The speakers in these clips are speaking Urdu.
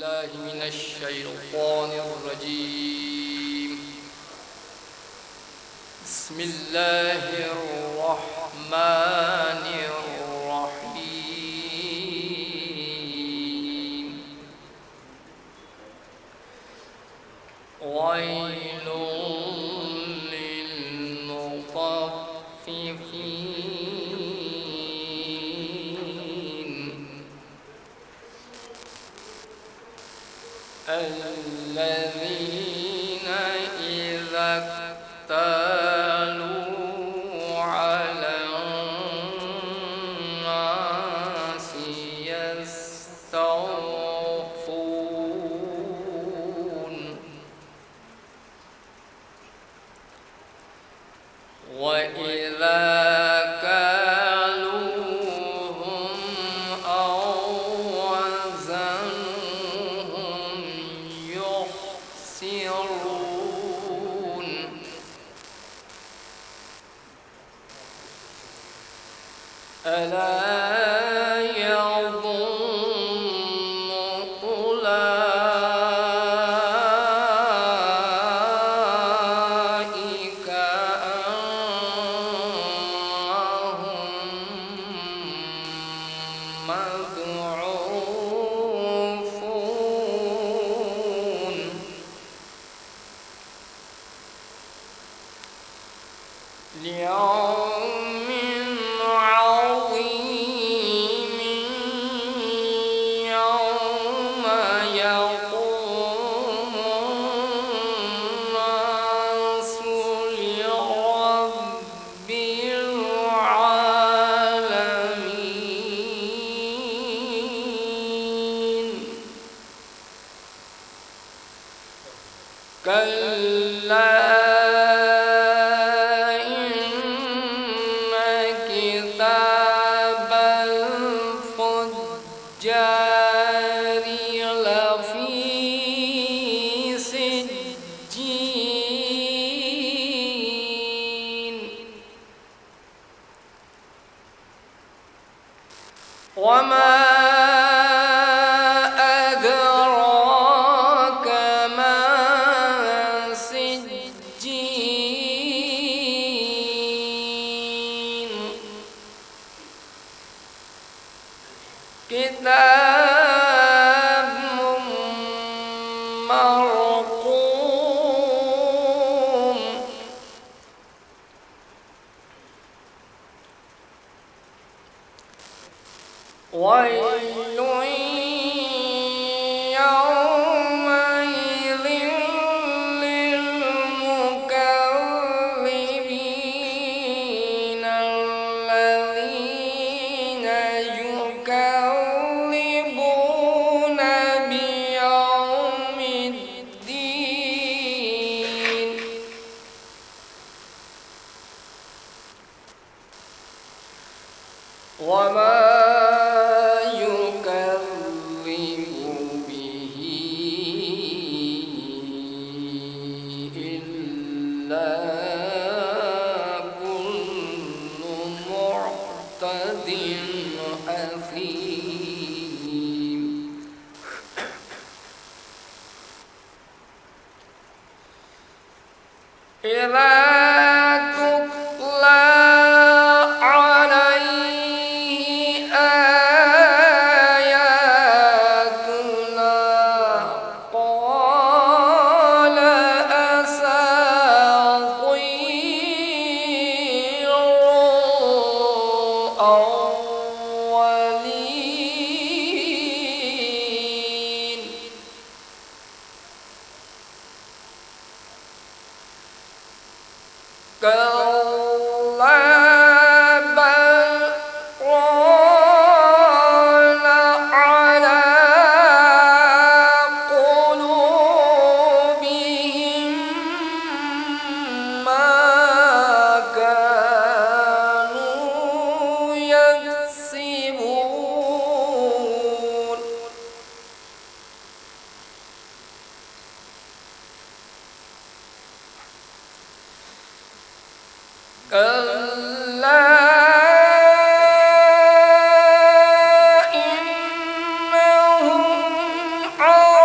بالله من الشيطان الرجيم. بسم الله الرحمن الرحيم. ويل للمطففين الذين إذا اكتالوا على الناس يستوفون وإذا كالوهم أو وزنوهم يخسرون ألا يظن أولئك أنهم مبعوثون ليوم عظيم يوم يقوم الناس لرب العالمين. كلا كتاب الفجار لفي سجين وما أدراك ما سجين كتاب مرقوم ويل يومئذ للمكذبين الذين يكذبون بيوم الدين. وما يكذب به إلا كل معتد أثيم. إذا تتلى عليه آياتنا قال أساطير الأولين. كلا بل ران على قلوبهم ما كانوا يكسبون. كلا إنهم عن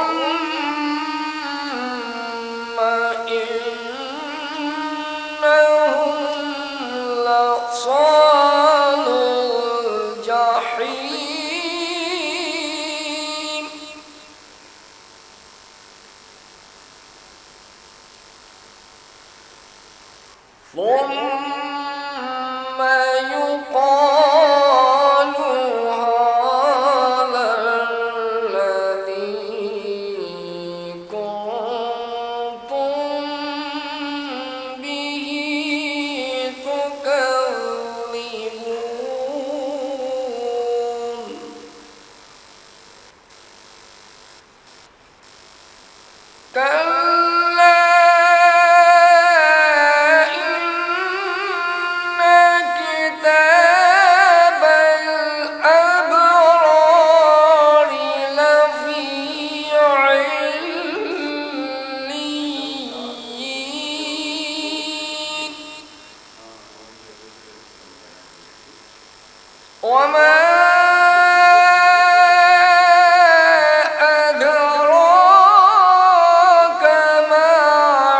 ثم إنهم لصالوا الجحيم ثم يقال هذا الذي كنتم به تكذبون كلا إن كتاب الأبرار لفي عليين وما أدراك ما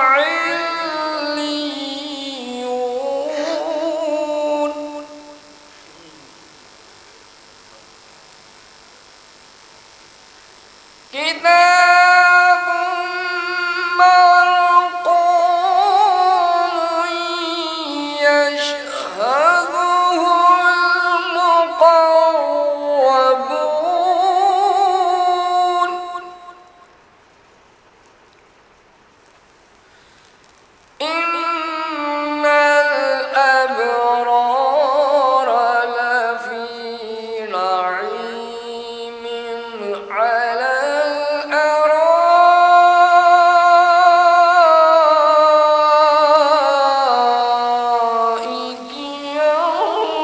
عليون كتاب مرقوم يشهده المقربون إن الأبرار لفي نعيم على الأرائك ينظرون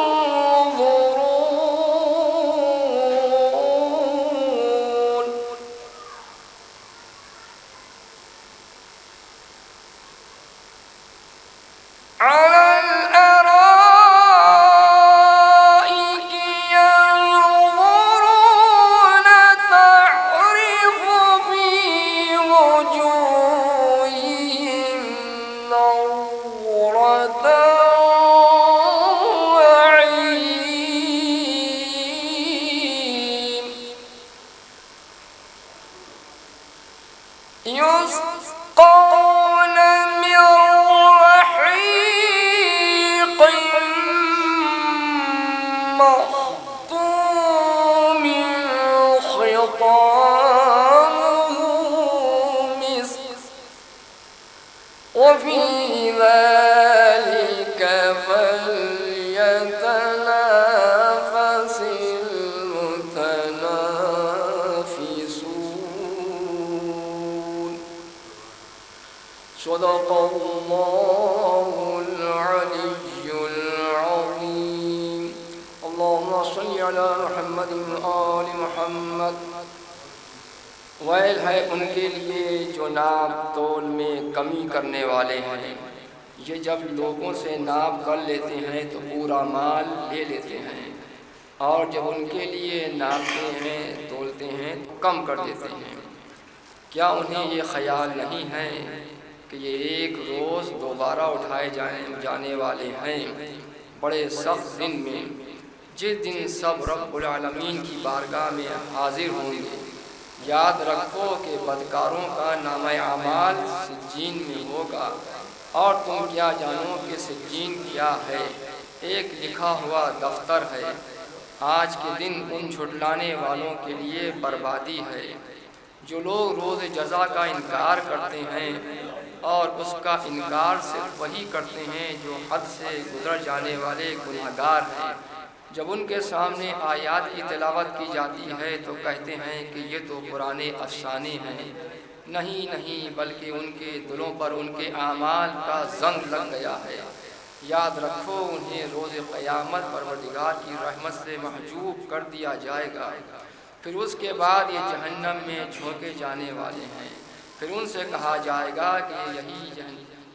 على الأرائك ينظرون تعرف في وجوههم نضرة النعيم يسقون من رحيق مختوم ختامه مسك وفي ذلك فليتنافس المتنافسون صدق الله العلي العظيم اللهم صل على محمد وآل محمد ویل ہے ان کے لیے جو ناپ تول میں کمی کرنے والے ہیں یہ جب لوگوں سے ناپ کر لیتے ہیں تو پورا مال لے لیتے ہیں اور جب ان کے لیے ناپتے ہیں تولتے ہیں تو کم کر دیتے ہیں کیا انہیں یہ خیال نہیں ہے کہ یہ ایک روز دوبارہ اٹھائے جانے والے ہیں بڑے سخت دن میں جس دن سب رب العالمین کی بارگاہ میں حاضر ہوں گے یاد رکھو کہ بدکاروں کا نامہ اعمال سجین میں ہوگا اور تم کیا جانو کہ سجین کیا ہے ایک لکھا ہوا دفتر ہے آج کے دن ان جھٹلانے والوں کے لیے بربادی ہے جو لوگ روز جزا کا انکار کرتے ہیں اور اس کا انکار صرف وہی کرتے ہیں جو حد سے گزر جانے والے گنہگار ہیں جب ان کے سامنے آیات کی تلاوت کی جاتی ہے تو کہتے ہیں کہ یہ تو پرانے افسانے ہیں نہیں بلکہ ان کے دلوں پر ان کے اعمال کا زنگ لگ گیا ہے یاد رکھو انہیں روز قیامت پروردگار کی رحمت سے محجوب کر دیا جائے گا پھر اس کے بعد یہ جہنم میں جھونکے جانے والے ہیں پھر ان سے کہا جائے گا کہ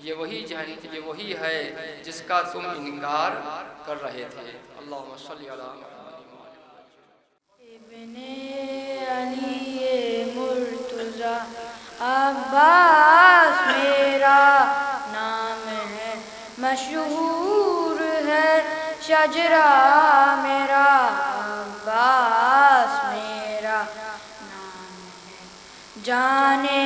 یہ وہی ہے جس کا تم انکار کر رہے تھے اللہم صلی علی محمد ابن علی مرتضی عباس میرا نام ہے، مشہور ہے شجرا میرا، عباس میرا نام ہے، جانے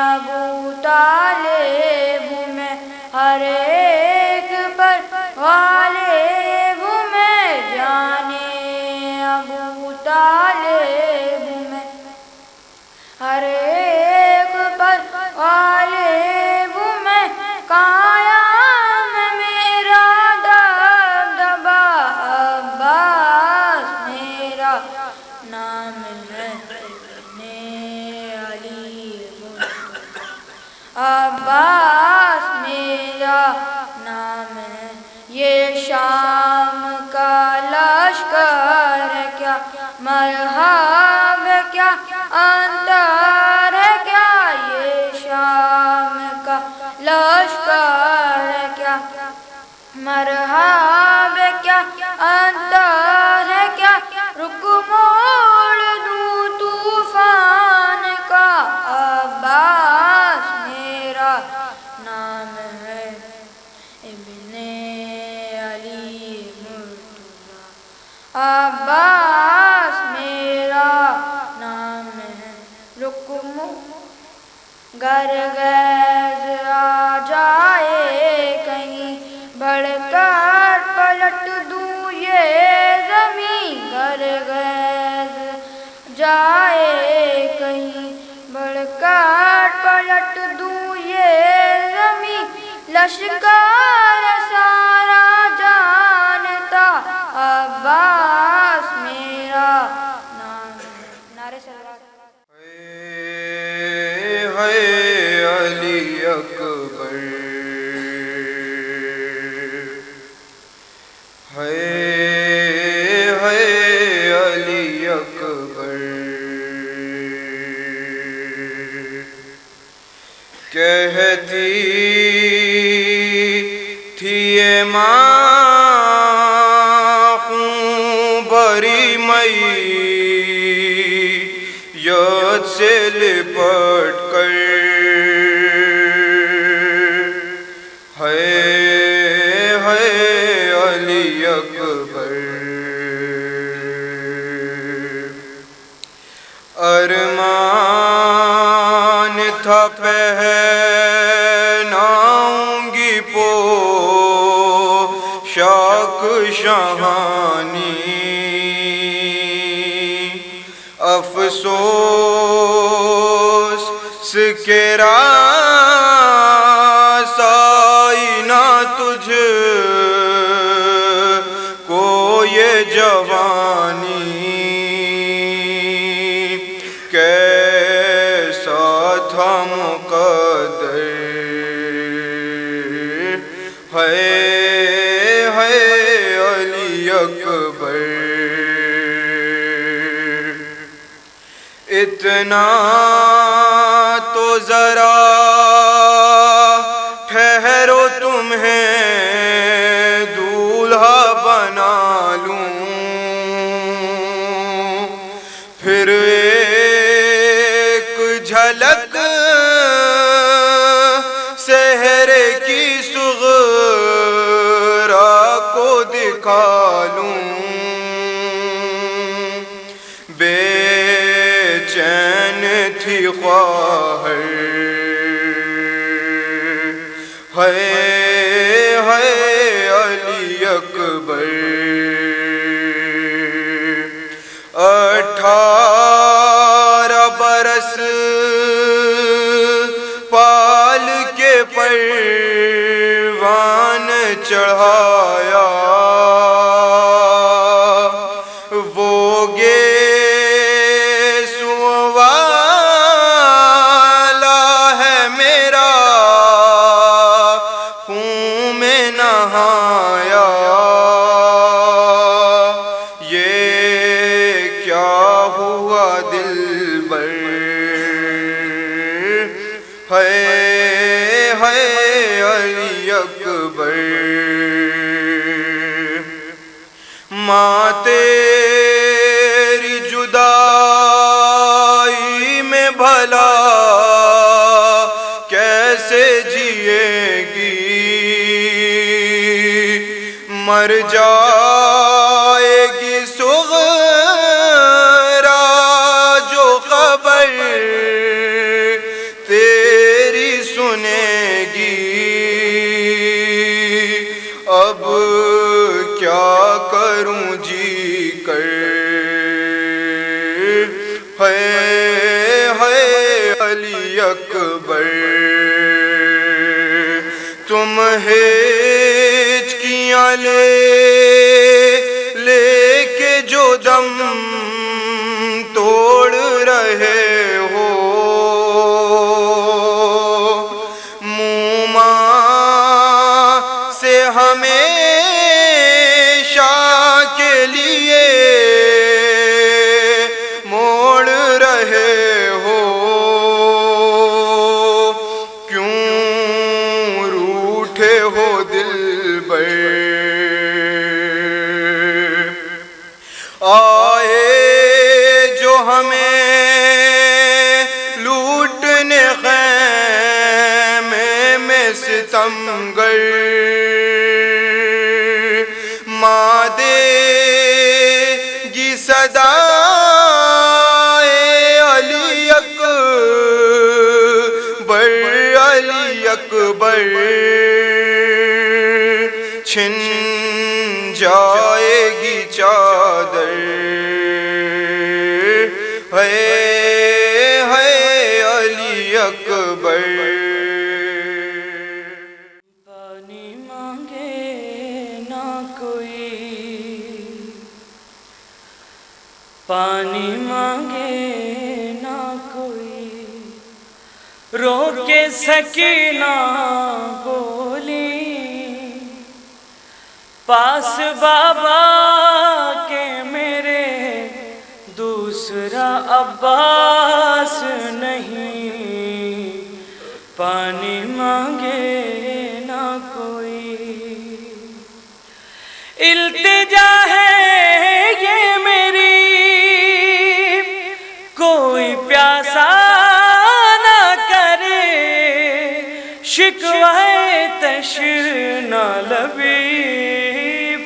ابو طالب میں ہر ایک پر غالب میں، جانے ابو طالب میں ہر ایک پر غالب میں، قائم میرا دبدبا، عباس میرا نام ہے، ابن علی مرتضیٰ، عباس میرا نام ہے، یہ شام کا لشکر ہے کیا مرحب ہے کیا اندر ہے کیا، یہ شام کا لشکر ہے کیا مرحب ہے کیا اندر ہے کیا، رک موڑ دوں طوفان کا، عباس میرا نام ہے، ابن علی مرتضیٰ، عباس میرا نام ہے، رکم گرگز آ جائے کہیں بڑھ کر پلٹ دوں یہ زمین، گرگز جائے کہیں بڑھ کر پلٹ دوں یہ زمین، لشکر سارا جانتا عباس میرا نام ہے، نعرے صلوات۔ ہے علی اکبر، ہے علی اکبر، کہتی تھی یہ ماں خوں بھری مئی یاد سے لپٹ کر، ہے علی اکبر، ارمان تھا پہناؤں گی پوشاک شاہانی، افسوس کہ راس آئی نہ تجھ کو یہ جوانی، کیسا تھا مقدر، ہے علی اکبر، اتنا تو ذرا ٹھہرو تمہیں دولہا بنا لوں، پھر ایک جھلک سحر کی صغرا کو دکھا لوں، بے چین تھی خواہر، ہے علی اکبر، 18 برس پال کے پروان چڑھایا، وہ ہے علی اکبر. ماں تیری جدائی میں بھلا مر جائے گی صغرا جو خبر تیری سنے گی، اب کیا کروں جی کر، ہے علی اکبر، تم ہچکیاں لے کے جو دم توڑ رہے ہو، موما سے ہمیشہ کے لیے موڑ رہے ہو، کیوں روٹھے ہو دلبر، آئے جو ہمیں لوٹنے خیمے میں ستمگر، ماں دے گی صدا علی اکبر، علی اکبر، چھن جائے گی چادر، ہے علی اکبر۔ پانی مانگے نہ کوئی، پانی مانگے نہ کوئی، رو کے سکینہ بولی، پاس بابا کے میرے دوسرا عباس نہیں، پانی مانگے نہ کوئی، التجا ہے یہ میری، کوئی پیاسا نہ کرے، شکوہ تشنا لبی،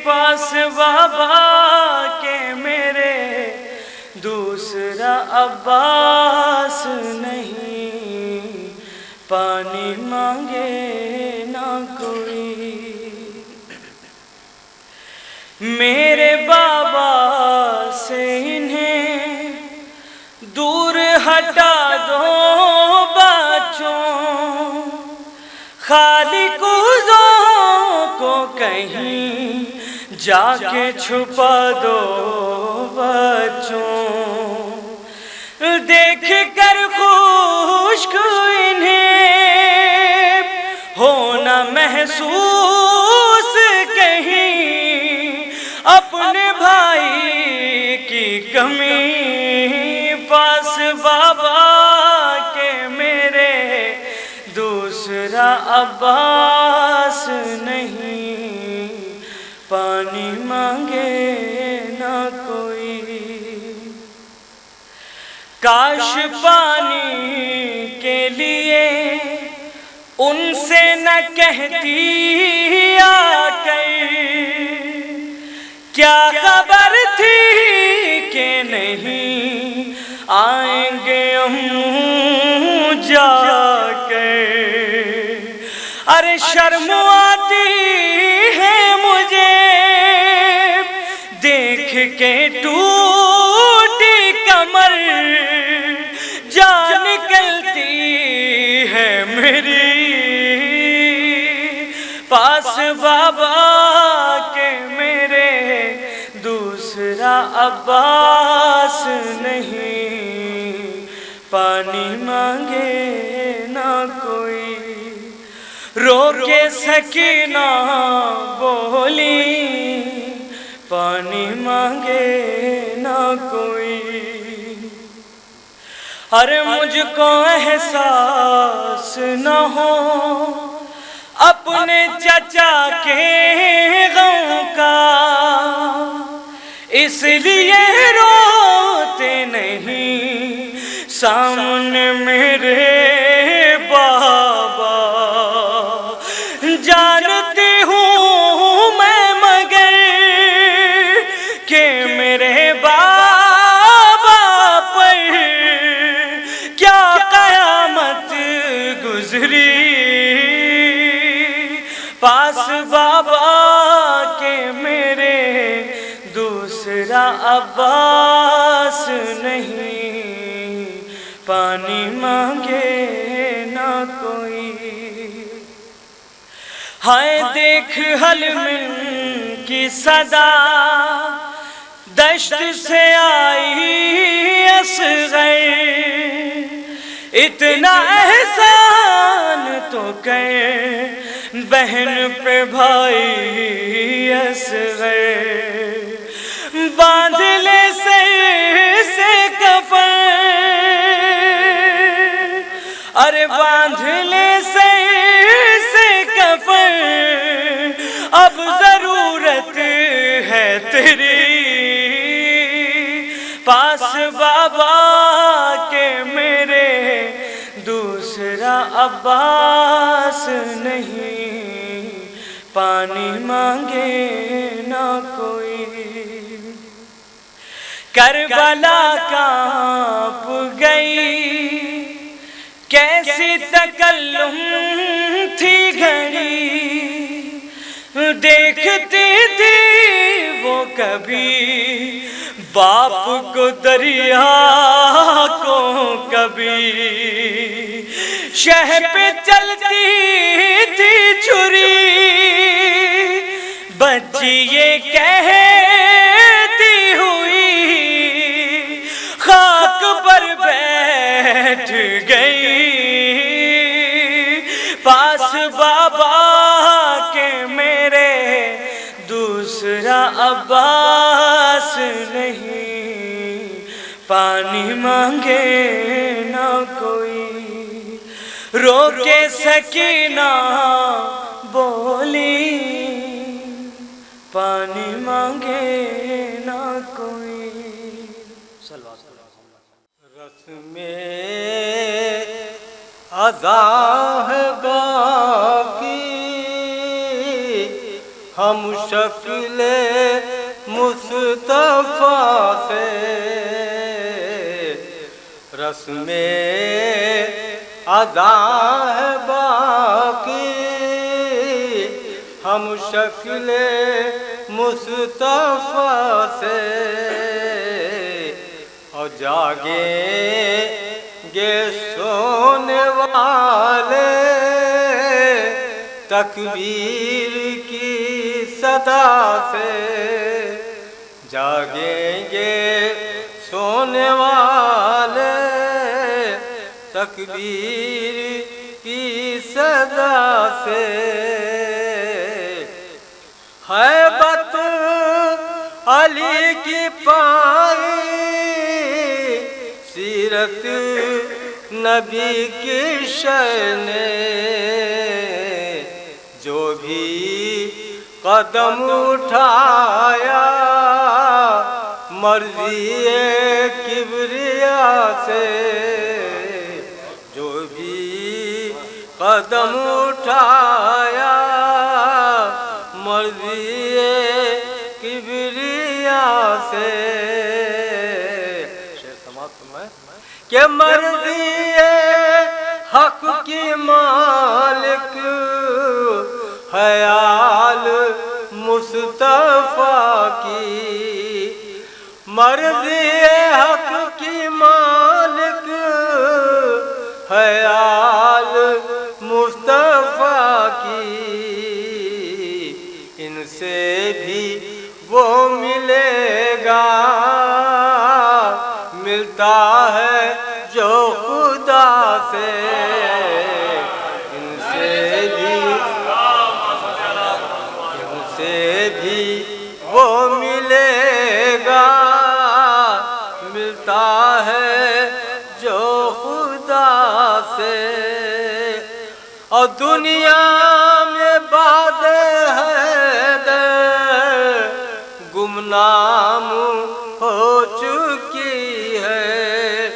پاس بابا کے میرے دوسرا عباس نہیں، پانی مانگے نہ کوئی، میرے بابا سے انہیں دور ہٹا دو بچوں، خالق کو کہیں جا کے چھپا دو بچوں، دیکھ کر خشک انہیں ہونا محسوس کہیں اپنے بھائی کی کمی، پاس بابا کے میرے دوسرا عباس نہیں، پانی مانگے نہ کوئی، کاش پانی کے لیے ان سے نہ کہتی آ کر، کیا خبر تھی کہ نہیں آئیں گے ہم جا کر، ارے شرم آتی ہے مجھے دیکھ کے ٹوٹی کمر، جان نکلتی ہے میری، پاس بابا کے میرے دوسرا عباس نہیں، پانی مانگے نہ کوئی، رو کے سکینہ بولی، پانی مانگے نہ کوئی، ارے مجھ کو احساس نہ ہو اپنے چچا کے غم کا، اس لیے روتے نہیں سامنے میرے بابا، جانتی ہوں میں مگر بابا کے میرے دوسرا عباس نہیں، پانی مانگے نہ کوئی۔ ہائے دیکھ حلمن کی صدا، دشت سے آئی اصغر، اتنا احسان تو کر بہن پہ بھائی اصغر، باندھ لے سر سے کفن، ارے باندھ لے سر سے کفن، اب ضرورت ہے تیری، پاس بابا کے میرے دوسرا عباس نہیں، پانی مانگے نہ کوئی۔ کربلا کانپ گئی، کیسی تکلم تھی گھڑی، دیکھتی تھی وہ کبھی باپ کو دریا کو کبھی، شہ پہ چلتی تھی چھری، بچی یہ کہتی ہوئی خاک پر بیٹھ گئی، پاس بابا کے میرے دوسرا عباس نہیں، پانی مانگے نہ کوئی۔ رو کے سکینہ بولی، پانی مانگے نہ کوئی۔ رسم ادا ہے باقی، ہم شکل مصطفیٰ سے، رسم ادا ہے باقی، ہم شکل مصطفیٰ سے، اور جاگیں گے سونے والے تکبیر کی صدا سے، جاگیں گے سونے والے تکبیر کی صدا سے، ہیبت علی کی پائی، سیرت نبی کی شان، جو بھی قدم اٹھایا مرضی کبریا سے، جو بھی قدم اٹھایا مرضی کبریا سے، کہ مرضی حق کی مالک خیال مصطفیٰ کی، مرضی حق کی مالک خیال مصطفیٰ کی، ان سے بھی وہ ملے گا ملتا ہے جو خدا سے، ان سے بھی وہ ملے گا ملتا ہے جو خدا سے، اور دنیا میں بعد حیدر گمنام ہو چکی ہے،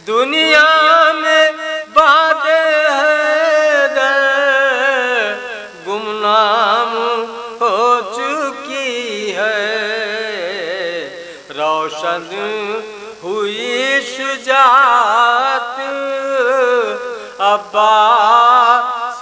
دنیا میں بعد حیدر گمنام ہو چکی ہے، روشن ہوئی شجاعت عباس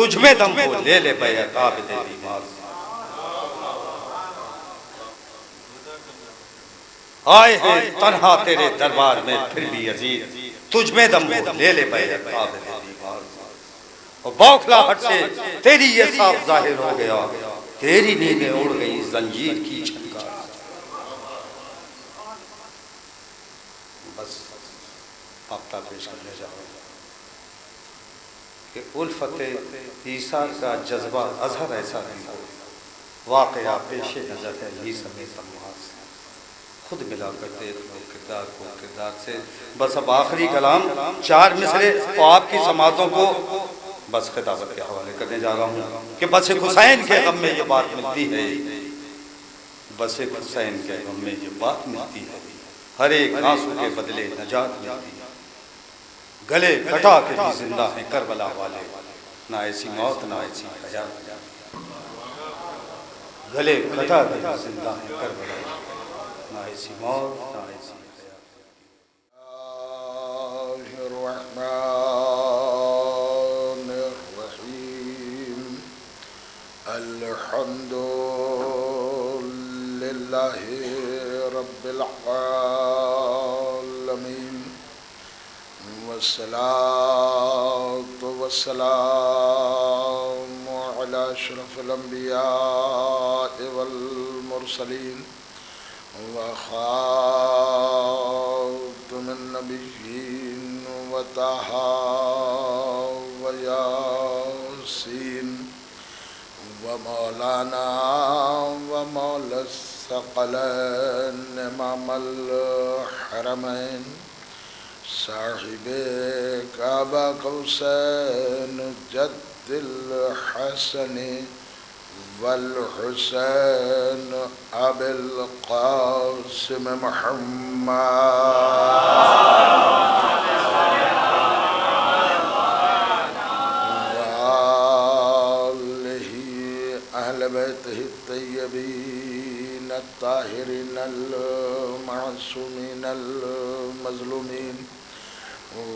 تجھ میں دم ہو لے لے بے عقاب بیمار سے آئے ہیں تنہا تیرے دربار میں پھر بھی عزیز تجھ میں دم ہو لے لے بے عقاب بیمار سے اور بوکھلاہٹ سے تیری یہ صاف ظاہر ہو گیا تیری نیندیں اڑ گئی زنجیر کی چھنکار سے بس مقطع پیش کرنے جا رہے ہیں کہ الفت عیسیٰ کا جذبہ اظہر ایسا نہیں ہو واقعہ پیش نظر ہے ہی سمیت اموات سے خود ملا کر دیکھ لو کردار کو کردار سے بس اب آخری کلام 4 مصرے تو آپ کی سماعتوں کو بس خطابت کے حوالے کرنے جا رہا ہوں کہ بس حسین کے غم میں یہ بات ملتی ہے بس حسین کے غم میں یہ بات ملتی ہے ہر ایک آنسو کے بدلے نجات ملتی ہے گلے کٹا کے بھی زندہ ہیں کربلا والے نہ ایسی موت نہ ایسی حیات گلے کٹا کے بھی زندہ ہیں کربلا نہ ایسی موت نہ ایسی الحمد للہ رب العالمین والصلاة والسلام على اشرف الانبیاء والمرسلین وخاتم النبیین وطہ ویاسین ومولانا ومولا الثقلین امام الحرمین صاحب کعبہ قوسین جد الحسن والحسین ابی القاسم محمد بیتہ الطیبین الطاہرین المعصومین المظلومین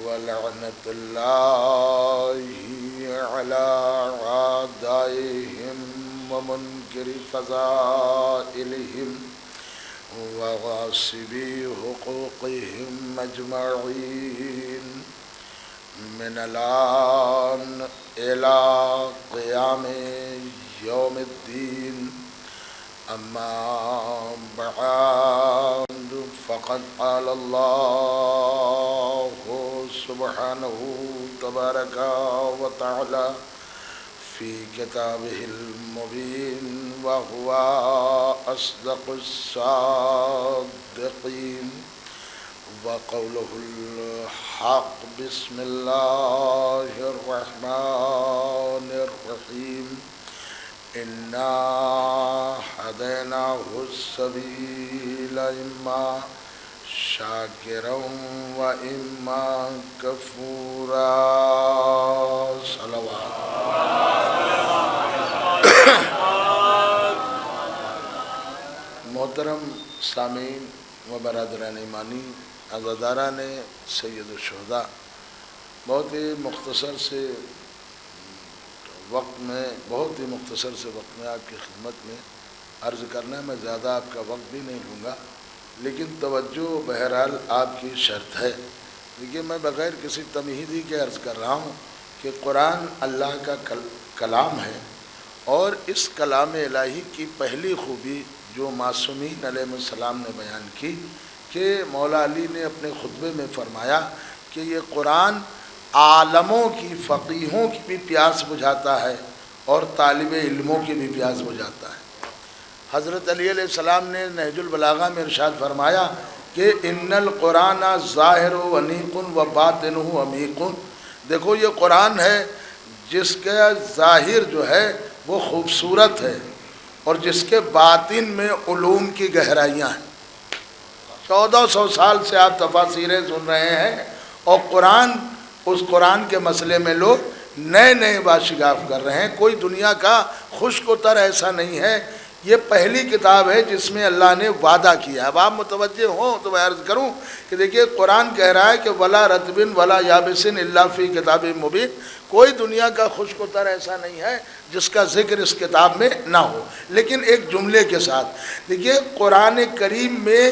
ولعنت اللہ علی اعدائہم ومنکر فضائلہم وغاصبی حقوقہم اجمعین من الآن الى قیام یوم الدین اما بعد فقد قال اللہ سبحانہ تبارک و تعالی فی کتابہ المبین وہو اصدق الصادقین وقولہ الحق بسم اللہ الرحمن الرحیم اِنَّا هَدَيْنَاهُ السَّبِيلَ إِمَّا شَاكِرًا وَإِمَّا كَفُورًا صلوات محترم سامعین و برادران ایمانی عزاداران سید الشہداء بہت ہی مختصر سے وقت میں آپ کی خدمت میں عرض کرنا ہے میں زیادہ آپ کا وقت بھی نہیں لوں گا لیکن توجہ بہرحال آپ کی شرط ہے دیکھیے میں بغیر کسی تمہیدی کے عرض کر رہا ہوں کہ قرآن اللہ کا کلام ہے اور اس کلام الہی کی پہلی خوبی جو معصومین علیہ السلام نے بیان کی کہ مولا علی نے اپنے خطبے میں فرمایا کہ یہ قرآن عالموں کی فقیہوں کی بھی پیاس بجھاتا ہے اور طالب علموں کی بھی پیاس بجھاتا ہے حضرت علی علیہ السلام نے نہج البلاغہ میں ارشاد فرمایا کہ ان القرآن ظاہر و انیق و باطن عمیق دیکھو یہ قرآن ہے جس کا ظاہر جو ہے وہ خوبصورت ہے اور جس کے باطن میں علوم کی گہرائیاں ہیں 1400 سال سے آپ تفاسیریں سن رہے ہیں اور اس قرآن کے مسئلے میں لوگ نئے باشگاف کر رہے ہیں کوئی دنیا کا خشک و تر ایسا نہیں ہے یہ پہلی کتاب ہے جس میں اللہ نے وعدہ کیا. اب آپ متوجہ ہوں تو میں عرض کروں کہ دیکھیے قرآن کہہ رہا ہے کہ ولا رطب ولا یابس الا فی کتاب مبین. کوئی دنیا کا خشک و تر ایسا نہیں ہے جس کا ذکر اس کتاب میں نہ ہو، لیکن ایک جملے کے ساتھ. دیکھیے قرآن کریم میں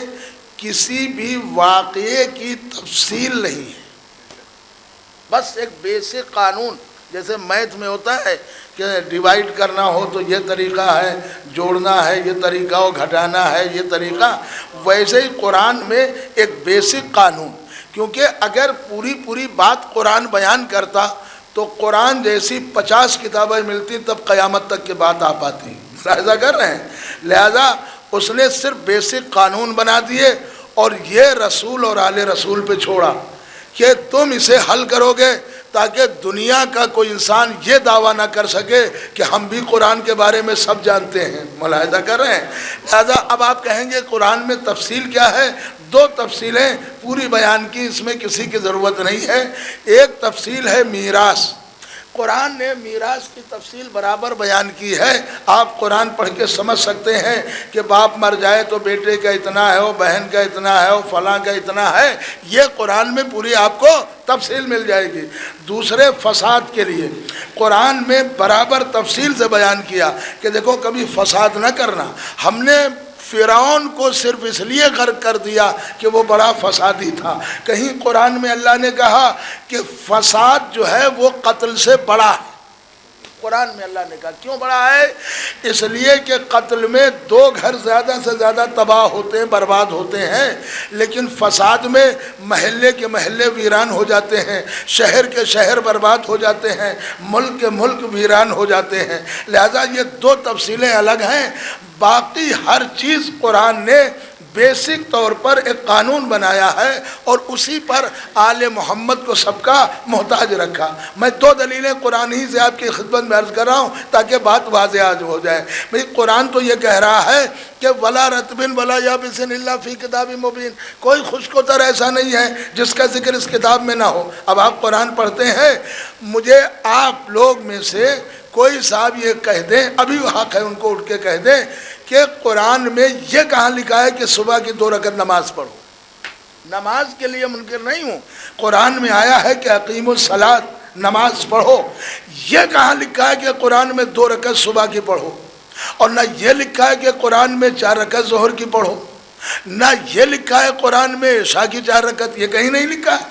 کسی بھی واقعے کی تفصیل نہیں ہے، بس ایک بیسک قانون. جیسے میتھ میں ہوتا ہے کہ ڈیوائیڈ کرنا ہو تو یہ طریقہ ہے، جوڑنا ہے یہ طریقہ، اور گھٹانا ہے یہ طریقہ، ویسے ہی قرآن میں ایک بیسک قانون. کیونکہ اگر پوری بات قرآن بیان کرتا تو قرآن جیسی 50 کتابیں ملتی تب قیامت تک کی بات آ پاتی. ملاحظہ کر رہے ہیں؟ لہذا اس نے صرف بیسک قانون بنا دیے اور یہ رسول اور آل رسول پہ چھوڑا کہ تم اسے حل کرو گے تاکہ دنیا کا کوئی انسان یہ دعویٰ نہ کر سکے کہ ہم بھی قرآن کے بارے میں سب جانتے ہیں. ملاحظہ کر رہے ہیں؟ لہذا اب آپ کہیں گے قرآن میں تفصیل کیا ہے؟ 2 تفصیلیں پوری بیان کی، اس میں کسی کی ضرورت نہیں ہے. ایک تفصیل ہے میراث. قرآن نے میراث کی تفصیل برابر بیان کی ہے. آپ قرآن پڑھ کے سمجھ سکتے ہیں کہ باپ مر جائے تو بیٹے کا اتنا ہے، وہ بہن کا اتنا ہے، وہ فلاں کا اتنا ہے. یہ قرآن میں پوری آپ کو تفصیل مل جائے گی. دوسرے فساد کے لیے قرآن میں برابر تفصیل سے بیان کیا کہ دیکھو کبھی فساد نہ کرنا. ہم نے فرعون کو صرف اس لیے غرق کر دیا کہ وہ بڑا فسادی تھا. کہیں قرآن میں اللہ نے کہا کہ فساد جو ہے وہ قتل سے بڑا ہے. قرآن میں اللہ نے کہا کیوں بڑا ہے؟ اس لیے کہ قتل میں 2 گھر زیادہ سے زیادہ تباہ ہوتے ہیں، برباد ہوتے ہیں، لیکن فساد میں محلے کے محلے ویران ہو جاتے ہیں، شہر کے شہر برباد ہو جاتے ہیں، ملک کے ملک ویران ہو جاتے ہیں. لہذا یہ 2 تفصیلیں الگ ہیں. باقی ہر چیز قرآن نے بیسک طور پر ایک قانون بنایا ہے اور اسی پر آل محمد کو سب کا محتاج رکھا. میں 2 دلیلیں قرآن ہی سے آپ کی خدمت میں عرض کر رہا ہوں تاکہ بات واضح ہو جائے. بھئی قرآن تو یہ کہہ رہا ہے کہ ولا رطب ولا یابس الا فی کتاب مبین. کوئی خشک و تر ایسا نہیں ہے جس کا ذکر اس کتاب میں نہ ہو. اب آپ قرآن پڑھتے ہیں، مجھے آپ لوگ میں سے کوئی صاحب یہ کہہ دیں، ابھی حق ہے ان کو اٹھ کے کہہ دیں کہ قرآن میں یہ کہاں لکھا ہے کہ صبح کی 2 رکعت نماز پڑھو. نماز کے لیے منکر نہیں ہوں، قرآن میں آیا ہے کہ اقیم الصلاۃ، نماز پڑھو. یہ کہاں لکھا ہے کہ قرآن میں 2 رکعت صبح کی پڑھو؟ اور نہ یہ لکھا ہے کہ قرآن میں 4 رکعت ظہر کی پڑھو، نہ یہ لکھا ہے قرآن میں عشاء کی 4 رکعت. یہ کہیں نہیں لکھا ہے.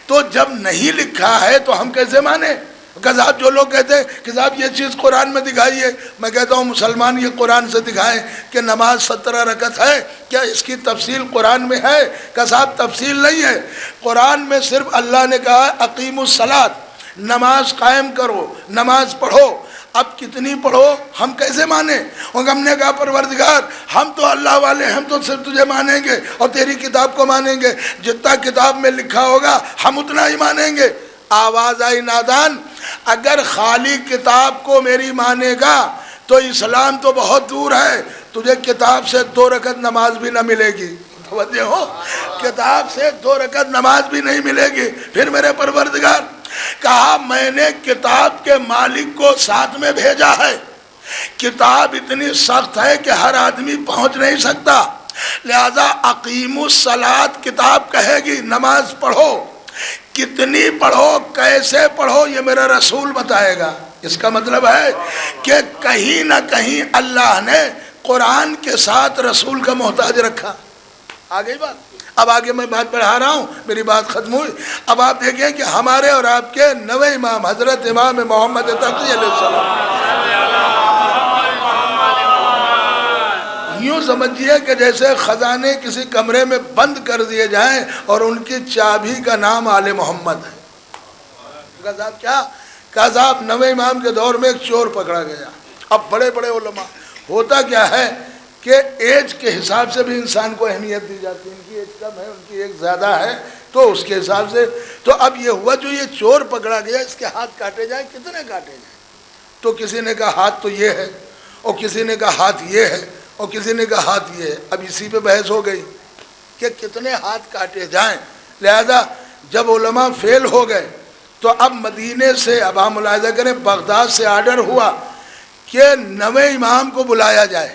تو جب نہیں لکھا ہے تو ہم کیسے مانیں؟ کہ صاحب جو لوگ کہتے ہیں کہ صاحب یہ چیز قرآن میں دکھائیے، میں کہتا ہوں مسلمان یہ قرآن سے دکھائیں کہ نماز 17 رکعت ہے. کیا اس کی تفصیل قرآن میں ہے؟ کہ صاحب تفصیل نہیں ہے. قرآن میں صرف اللہ نے کہا اقیم الصلاۃ، نماز قائم کرو، نماز پڑھو. اب کتنی پڑھو ہم کیسے مانیں؟ اور ہم نے کہا پروردگار ہم تو اللہ والے، ہم تو صرف تجھے مانیں گے اور تیری کتاب کو مانیں گے. جتنا کتاب میں لکھا ہوگا ہم اتنا ہی مانیں گے. آواز آئی نادان، اگر خالی کتاب کو میری مانے گا تو اسلام تو بہت دور ہے. تجھے کتاب سے 2 رکعت نماز بھی نہ ملے گی. توجہ ہو، کتاب سے 2 رکعت نماز بھی نہیں ملے گی. پھر میرے پروردگار کہا میں نے کتاب کے مالک کو ساتھ میں بھیجا ہے. کتاب اتنی سخت ہے کہ ہر آدمی پہنچ نہیں سکتا. لہذا اقیم الصلاۃ کتاب کہے گی نماز پڑھو. کتنی پڑھو، کیسے پڑھو، یہ میرا رسول بتائے گا. اس کا مطلب ہے کہ کہیں نہ کہیں اللہ نے قرآن کے ساتھ رسول کا محتاج رکھا. آگے بات، اب آگے میں بات بڑھا رہا ہوں، میری بات ختم ہوئی. اب آپ دیکھیں کہ ہمارے اور آپ کے 9ویں امام حضرت امام محمد تقی علیہ السلام، یوں سمجھیے کہ جیسے خزانے کسی کمرے میں بند کر دیے جائیں اور ان کی چابی کا نام آل محمد ہے. صاحب کیا کہا؟ صاحب 9ویں امام کے دور میں ایک چور پکڑا گیا. اب بڑے بڑے علماء، ہوتا کیا ہے کہ ایج کے حساب سے بھی انسان کو اہمیت دی جاتی ہے. ان کی ایج کم ہے، ان کی ایج زیادہ ہے، تو اس کے حساب سے. تو اب یہ ہوا جو یہ چور پکڑا گیا اس کے ہاتھ کاٹے جائیں. کتنے کاٹے جائیں؟ تو کسی نے کہا ہاتھ تو یہ ہے، اور کسی نے کہا ہاتھ یہ ہے، اور کسی نے کہا ہاتھ یہ ہے. اب اسی پہ بحث ہو گئی کہ کتنے ہاتھ کاٹے جائیں. لہذا جب علماء فیل ہو گئے تو اب مدینے سے، اب آپ ملاحظہ کریں، بغداد سے آرڈر ہوا کہ 9ویں امام کو بلایا جائے.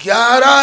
11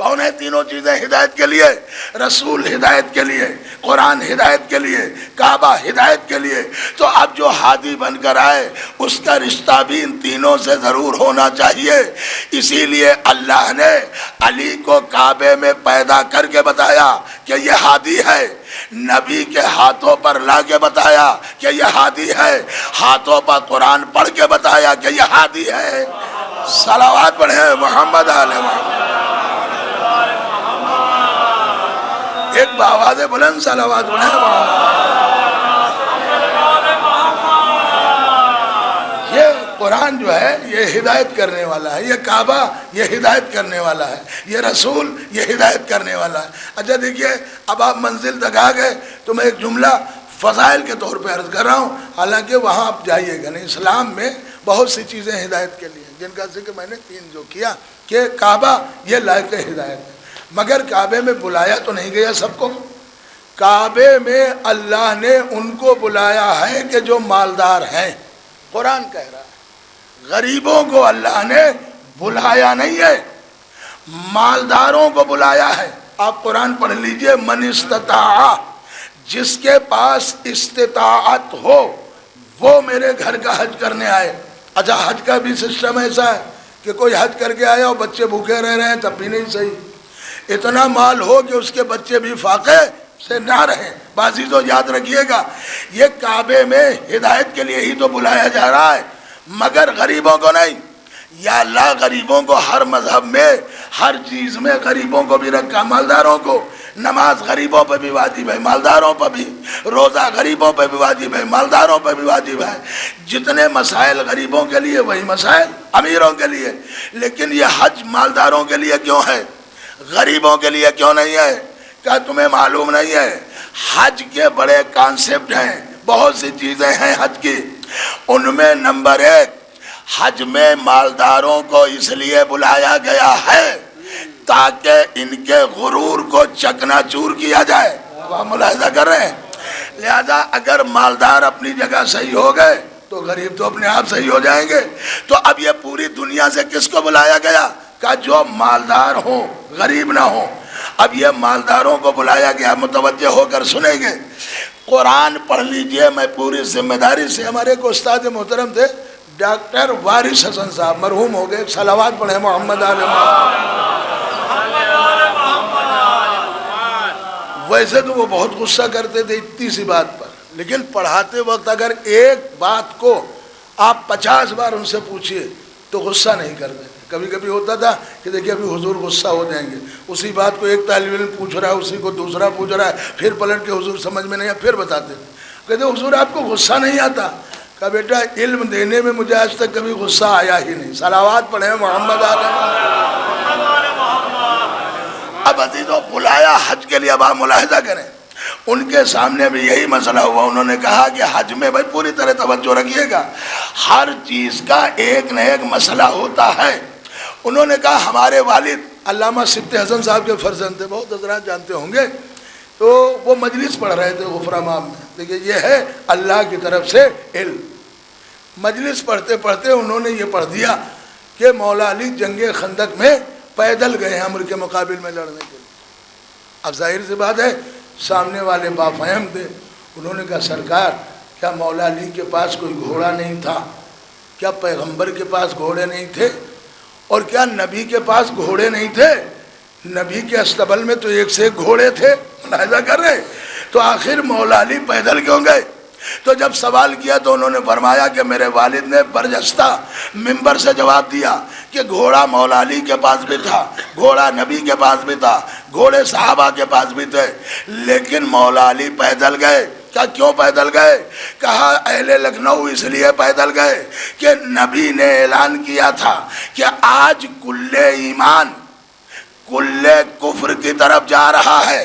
کون ہے تینوں چیزیں ہدایت کے لیے؟ رسول ہدایت کے لیے، قرآن ہدایت کے لیے، کعبہ ہدایت کے لیے۔ تو اب جو ہادی بن کر آئے اس کا رشتہ بھی ان تینوں سے ضرور ہونا چاہیے۔ اسی لیے اللہ نے علی کو کعبے میں پیدا کر کے بتایا کہ یہ ہادی ہے، نبی کے ہاتھوں پر لا کے بتایا کہ یہ ہادی ہے، ہاتھوں پر قرآن پڑھ کے بتایا کہ یہ ہادی ہے۔ صلوات پڑھیں محمد علیہ محمد، ایک بآواز بلند صلوات پڑھیں محمد۔ یہ قرآن جو ہے یہ ہدایت کرنے والا ہے، یہ کعبہ یہ ہدایت کرنے والا ہے، یہ رسول یہ ہدایت کرنے والا ہے۔ اچھا دیکھیے، اب آپ منزل تک آ گئے تو میں ایک جملہ فضائل کے طور پہ عرض کر رہا ہوں، حالانکہ وہاں آپ جائیے گا نہیں۔ اسلام میں بہت سی چیزیں ہدایت کے لیے، جن کا ذکر میں نے 3 جو کیا کہ کعبہ یہ لائق ہدایت ہے، مگر کعبے میں بلایا تو نہیں گیا سب کو۔ کعبے میں اللہ نے ان کو بلایا ہے کہ جو مالدار ہیں، قرآن کہہ رہا ہے۔ غریبوں کو اللہ نے بلایا نہیں ہے، مالداروں کو بلایا ہے۔ آپ قرآن پڑھ لیجئے، من استطاع، جس کے پاس استطاعت ہو وہ میرے گھر کا حج کرنے آئے۔ اچھا، حج کا بھی سسٹم ایسا ہے کہ کوئی حج کر کے آیا اور بچے بھوکے رہ رہے ہیں تب بھی نہیں صحیح، اتنا مال ہو کہ اس کے بچے بھی فاقے سے نہ رہیں۔ بازی تو یاد رکھیے گا، یہ کعبے میں ہدایت کے لیے ہی تو بلایا جا رہا ہے، مگر غریبوں کو نہیں۔ یا اللہ غریبوں کو ہر مذہب میں ہر چیز میں غریبوں کو بھی رکھا، مالداروں کو۔ نماز غریبوں پہ بھی واجب ہے، مالداروں پہ بھی۔ روزہ غریبوں پہ بھی واجب ہے، مالداروں پہ بھی واجب ہے۔ جتنے مسائل غریبوں کے لیے وہی مسائل امیروں کے لیے۔ لیکن یہ حج مالداروں کے لیے کیوں ہے، غریبوں کے لیے کیوں نہیں ہے؟ کیا تمہیں معلوم نہیں ہے؟ حج کے بڑے کانسیپٹ ہیں، بہت سی چیزیں ہیں حج کی۔ ان میں نمبر 1، حج میں مالداروں کو اس لیے بلایا گیا ہے تاکہ ان کے غرور کو چکنا چور کیا جائے۔ آپ ملاحظہ کر رہے ہیں؟ لہذا اگر مالدار اپنی جگہ صحیح ہو گئے تو غریب تو اپنے آپ صحیح ہو جائیں گے۔ تو اب یہ پوری دنیا سے کس کو بلایا گیا؟ کہ جو مالدار ہوں، غریب نہ ہوں۔ اب یہ مالداروں کو بلایا گیا، متوجہ ہو کر سنیں گے۔ قرآن پڑھ لیجئے، میں پوری ذمہ داری سے، ہمارے ایک استاد محترم تھے ڈاکٹر وارث حسن صاحب، مرحوم ہو گئے، صلوات پڑھیں محمد علیہ محمد۔ ویسے تو وہ بہت غصہ کرتے تھے اتنی سی بات پر، لیکن پڑھاتے وقت اگر ایک بات کو آپ 50 بار ان سے پوچھئے تو غصہ نہیں کرتے۔ کبھی کبھی ہوتا تھا کہ دیکھیے ابھی حضور غصہ ہو جائیں گے، اسی بات کو ایک طالب علم پوچھ رہا ہے، اسی کو دوسرا پوچھ رہا ہے، پھر پلٹ کے حضور سمجھ میں نہیں آیا، پھر بتاتے تھے۔ کہتے حضور آپ کو غصہ نہیں آتا؟ کہا بیٹا علم دینے میں مجھے آج تک کبھی غصہ آیا ہی نہیں۔ صلوات پڑھیں محمد علیہ۔ اب عزیزو بلایا حج کے لیے، اب آپ ملاحظہ کریں، ان کے سامنے بھی یہی مسئلہ ہوا۔ انہوں نے کہا کہ حج میں بھائی پوری طرح توجہ رکھیے گا، ہر چیز کا ایک نہ ایک مسئلہ ہوتا ہے۔ انہوں نے کہا ہمارے والد علامہ سبط حسن صاحب کے فرزند تھے، بہت حضرات جانتے ہوں گے، تو وہ مجلس پڑھ رہے تھے غفرہ مام میں۔ دیکھیے یہ ہے اللہ کی طرف سے علم۔ مجلس پڑھتے پڑھتے انہوں نے یہ پڑھ دیا کہ مولا علی جنگ خندق میں پیدل گئے ہیں امر کے مقابل میں لڑنے کے لیے۔ اب ظاہر سی بات ہے سامنے والے بافہم تھے، انہوں نے کہا سرکار کیا مولا علی کے پاس کوئی گھوڑا نہیں تھا؟ کیا پیغمبر کے پاس گھوڑے نہیں تھے؟ اور کیا نبی کے پاس گھوڑے نہیں تھے؟ نبی کے استبل میں تو ایک سے ایک گھوڑے تھے، ملاحظہ کر رہے۔ تو آخر مولا علی پیدل کیوں گئے؟ تو جب سوال کیا تو انہوں نے فرمایا کہ میرے والد نے برجستہ منبر سے جواب دیا کہ گھوڑا مولا علی کے پاس بھی تھا، گھوڑا نبی کے پاس بھی تھا، گھوڑے صحابہ کے پاس بھی تھے، لیکن مولا علی پیدل گئے۔ کیا کیوں پیدل گئے؟ کہا اہل لکھنؤ اس لیے پیدل گئے کہ نبی نے اعلان کیا تھا کہ آج کل ایمان کل کفر کی طرف جا رہا ہے۔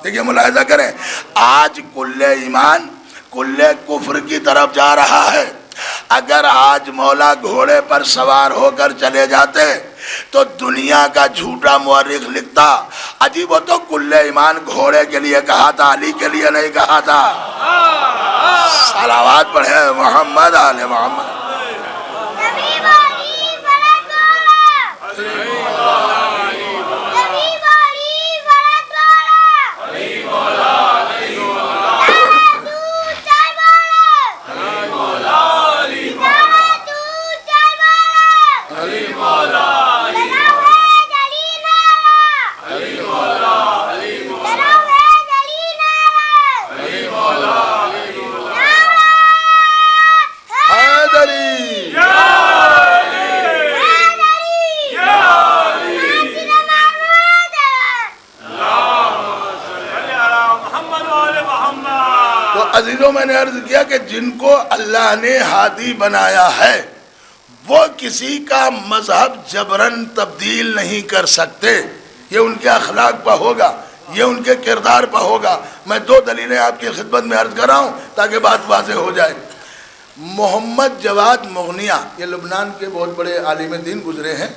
دیکھیں ملاحظہ کریں، آج کل ایمان کل کفر کی طرف جا رہا ہے۔ اگر آج مولا گھوڑے پر سوار ہو کر چلے جاتے تو دنیا کا جھوٹا مورخ لکھتا عجیب وہ تو کل ایمان گھوڑے کے لیے کہا تھا، علی کے لیے نہیں کہا تھا۔ صلوات پڑھیں محمد آل محمد۔ نبی والی صلوات عزیزوں، میں نے عرض کیا کہ جن کو اللہ نے ہادی بنایا ہے وہ کسی کا مذہب جبرن تبدیل نہیں کر سکتے. یہ ان کے اخلاق پہ ہوگا، یہ ان کے کردار پہ ہوگا. میں 2 دلیلیں آپ کی خدمت میں عرض کر رہا ہوں تاکہ بات واضح ہو جائے. محمد جواد مغنیہ، یہ لبنان کے بہت بڑے عالم دین گزرے ہیں.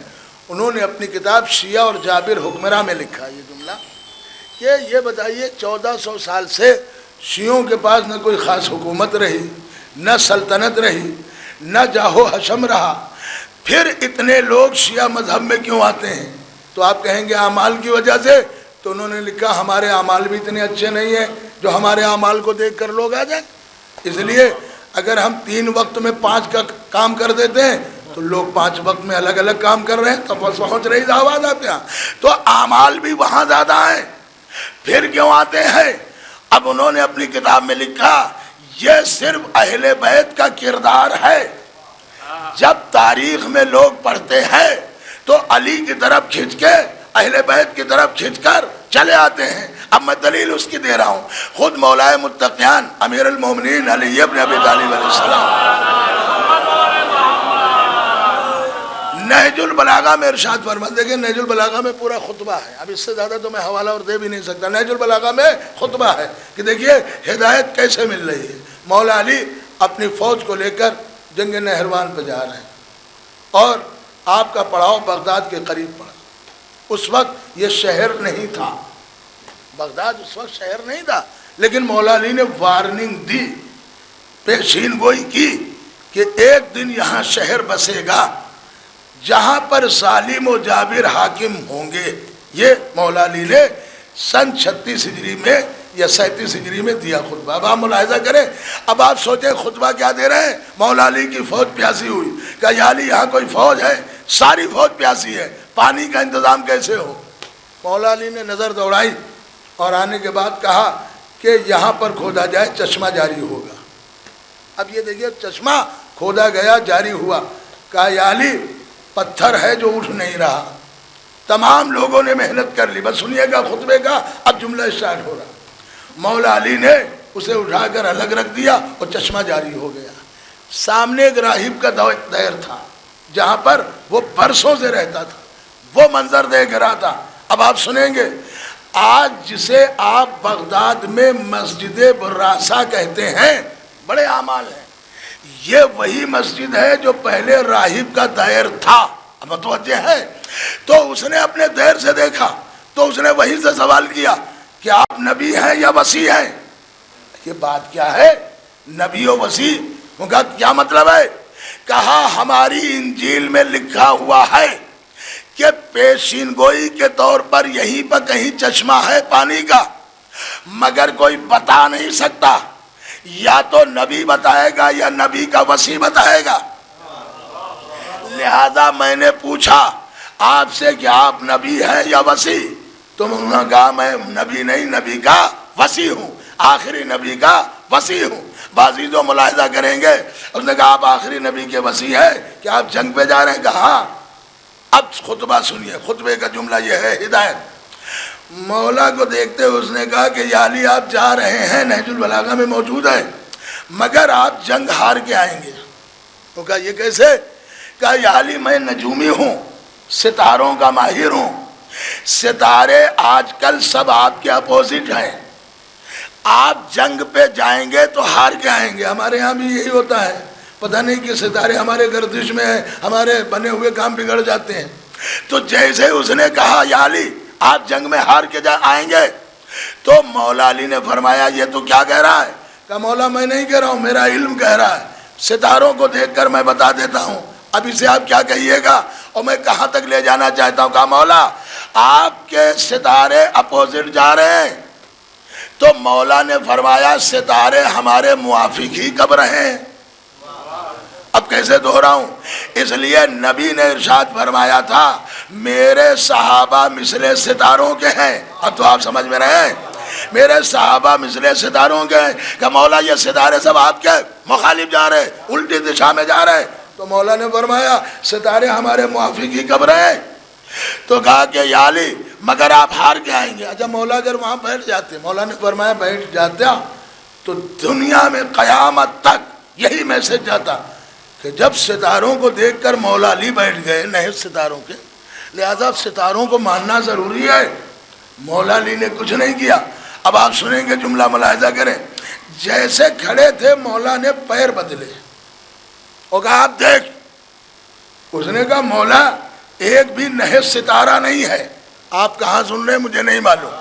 انہوں نے اپنی کتاب شیعہ اور جابر حکمراں میں لکھا یہ جملہ کہ یہ بتائیے 1400 سال سے شیعوں کے پاس نہ کوئی خاص حکومت رہی، نہ سلطنت رہی، نہ جاہو حشم رہا، پھر اتنے لوگ شیعہ مذہب میں کیوں آتے ہیں؟ تو آپ کہیں گے اعمال کی وجہ سے. تو انہوں نے لکھا ہمارے اعمال بھی اتنے اچھے نہیں ہیں جو ہمارے اعمال کو دیکھ کر لوگ آ جائیں. اس لیے اگر ہم 3 وقت میں 5 کا کام کر دیتے ہیں تو لوگ 5 وقت میں الگ الگ کام کر رہے ہیں تو بس پہنچ رہی آواز آتے ہیں. تو اعمال بھی وہاں زیادہ ہیں، پھر کیوں آتے ہیں؟ اب انہوں نے اپنی کتاب میں لکھا یہ صرف اہل بیت کا کردار ہے. جب تاریخ میں لوگ پڑھتے ہیں تو علی کی طرف کھنچ کے اہل بیت کی طرف کھنچ کر چلے آتے ہیں. اب میں دلیل اس کی دے رہا ہوں. خود مولا متقیان امیر المومنین علی ابن ابی طالب علیہ السلام نہج البلاغہ میں ارشاد فرماتے. دیکھیں نہج البلاغہ میں پورا خطبہ ہے. اب اس سے زیادہ تو میں حوالہ اور دے بھی نہیں سکتا. نہج البلاغہ میں خطبہ ہے کہ دیکھیے ہدایت کیسے مل رہی ہے. مولا علی اپنی فوج کو لے کر جنگ نہروان پہ جا رہے ہیں اور آپ کا پڑاؤ بغداد کے قریب پڑا. اس وقت یہ شہر نہیں تھا، بغداد اس وقت شہر نہیں تھا، لیکن مولا علی نے وارننگ دی، پیشین گوئی کی کہ ایک دن یہاں شہر بسے گا جہاں پر ظالم و جابر حاکم ہوں گے. یہ مولا علی نے سن 36 ہجری میں یا 37 ہجری میں دیا خطبہ. اب آپ ملاحظہ کریں. اب آپ سوچیں خطبہ کیا دے رہے ہیں. مولا علی کی فوج پیاسی ہوئی کہ یا علی یہاں کوئی فوج ہے، ساری فوج پیاسی ہے، پانی کا انتظام کیسے ہو؟ مولا علی نے نظر دوڑائی اور آنے کے بعد کہا کہ یہاں پر کھودا جائے، چشمہ جاری ہوگا. اب یہ دیکھیے چشمہ کھودا گیا، جاری ہوا. کہا یا علی پتھر ہے جو اٹھ نہیں رہا. تمام لوگوں نے محنت کر لی. بس سنیے گا خطبے کا اب جملہ اسٹارٹ ہو رہا. مولا علی نے اسے اٹھا کر الگ رکھ دیا اور چشمہ جاری ہو گیا. سامنے ایک راہب کا دیر تھا جہاں پر وہ برسوں سے رہتا تھا، وہ منظر دیکھ رہا تھا. اب آپ سنیں گے آج جسے آپ بغداد میں مسجد براسا کہتے ہیں، بڑے اعمال ہیں، یہ وہی مسجد ہے جو پہلے راہب کا دیر تھا. اب متوجہ ہے. تو اس نے اپنے دیر سے دیکھا تو اس نے وہیں سے سوال کیا کہ آپ نبی ہیں یا وسیع ہیں؟ یہ بات کیا ہے نبی و وسیع؟ ان کا کیا مطلب ہے؟ کہا ہماری انجیل میں لکھا ہوا ہے کہ پیشین گوئی کے طور پر یہیں پر کہیں چشمہ ہے پانی کا، مگر کوئی بتا نہیں سکتا، یا تو نبی بتائے گا یا نبی کا وسیع بتائے گا. لہذا میں نے پوچھا آپ سے کہ آپ نبی ہیں یا وسیع؟ تم نے کہا میں نبی نہیں، نبی کا وسیع ہوں، آخری نبی کا وسیع ہوں. بعض جو ملاحظہ کریں گے اس نے کہا آپ آخری نبی کے وسیع ہیں کہ آپ جنگ پہ جا رہے ہیں؟ کہا ہاں. اب خطبہ سنیے. خطبے کا جملہ یہ ہے ہدایت. مولا کو دیکھتے اس نے کہا کہ یا علی آپ جا رہے ہیں، نہج البلاغہ میں موجود ہے، مگر آپ جنگ ہار کے آئیں گے. تو کہا یہ کیسے؟ کہا یا علی میں نجومی ہوں، ستاروں کا ماہر ہوں، ستارے آج کل سب آپ کے اپوزٹ ہیں، آپ جنگ پہ جائیں گے تو ہار کے آئیں گے. ہمارے یہاں بھی یہی ہوتا ہے، پتہ نہیں کہ ستارے ہمارے گردش میں ہیں، ہمارے بنے ہوئے کام بگڑ جاتے ہیں. تو جیسے اس نے کہا یا علی آپ جنگ میں ہار کے آئیں گے، تو مولا علی نے فرمایا یہ تو کیا کہہ رہا ہے؟ کہا مولا میں نہیں کہہ رہا ہوں، میرا علم کہہ رہا ہے، ستاروں کو دیکھ کر میں بتا دیتا ہوں، اب اسے آپ کیا کہیے گا اور میں کہاں تک لے جانا چاہتا ہوں. کہا مولا آپ کے ستارے اپوزٹ جا رہے ہیں. تو مولا نے فرمایا ستارے ہمارے موافق ہی کب رہے ہیں؟ اب کیسے دہراؤں؟ اس لیے نبی نے ارشاد فرمایا تھا میرے صحابہ مثل ستاروں کے ہیں. اب تو آپ سمجھ میں رہے ہیں، میرے صحابہ مثل ستاروں کے ہیں. کہ مولا یہ ستارے سب آپ کے مخالف جا رہے، الٹی دشا میں جا رہے. تو مولا نے فرمایا ستارے ہمارے موافق ہی کب رہے؟ تو کہا کہ یا علی مگر آپ ہار کے آئیں گے. اچھا مولا اگر وہاں بیٹھ جاتے، مولا نے فرمایا بیٹھ جاتا تو دنیا میں قیامت تک یہی میسج جاتا کہ جب ستاروں کو دیکھ کر مولا علی بیٹھ گئے نہیں ستاروں کے، لہذا ستاروں کو ماننا ضروری ہے. مولا علی نے کچھ نہیں کیا. اب آپ سنیں گے جملہ ملاحظہ کریں. جیسے کھڑے تھے مولا نے پیر بدلے اور کہا آپ دیکھ. اس نے کہا مولا ایک بھی نہے ستارہ نہیں ہے. آپ کہاں سن رہے ہیں مجھے نہیں معلوم.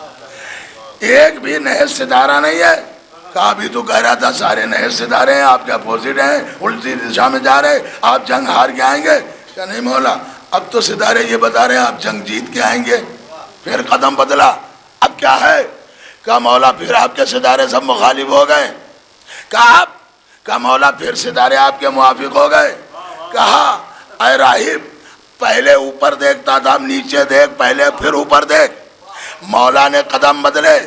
ایک بھی نہے ستارہ نہیں ہے. کہا ابھی تو کہہ رہا تھا سارے نہے ستارے ہیں، آپ کے اپوزٹ ہیں، الٹی دشا میں جا رہے، آپ جنگ ہار کے آئیں گے. کیا نہیں مولا اب تو ستارے یہ بتا رہے ہیں آپ جنگ جیت کے آئیں گے. پھر قدم بدلا. اب کیا ہے؟ کہا مولا پھر آپ کے ستارے سب مخالف ہو گئے. کہا مولا پھر ستارے آپ کے موافق ہو گئے. کہا اے راہب پہلے اوپر دیکھتا تھا، نیچے دیکھ، پہلے پھر اوپر دیکھ. مولا نے قدم بدلے،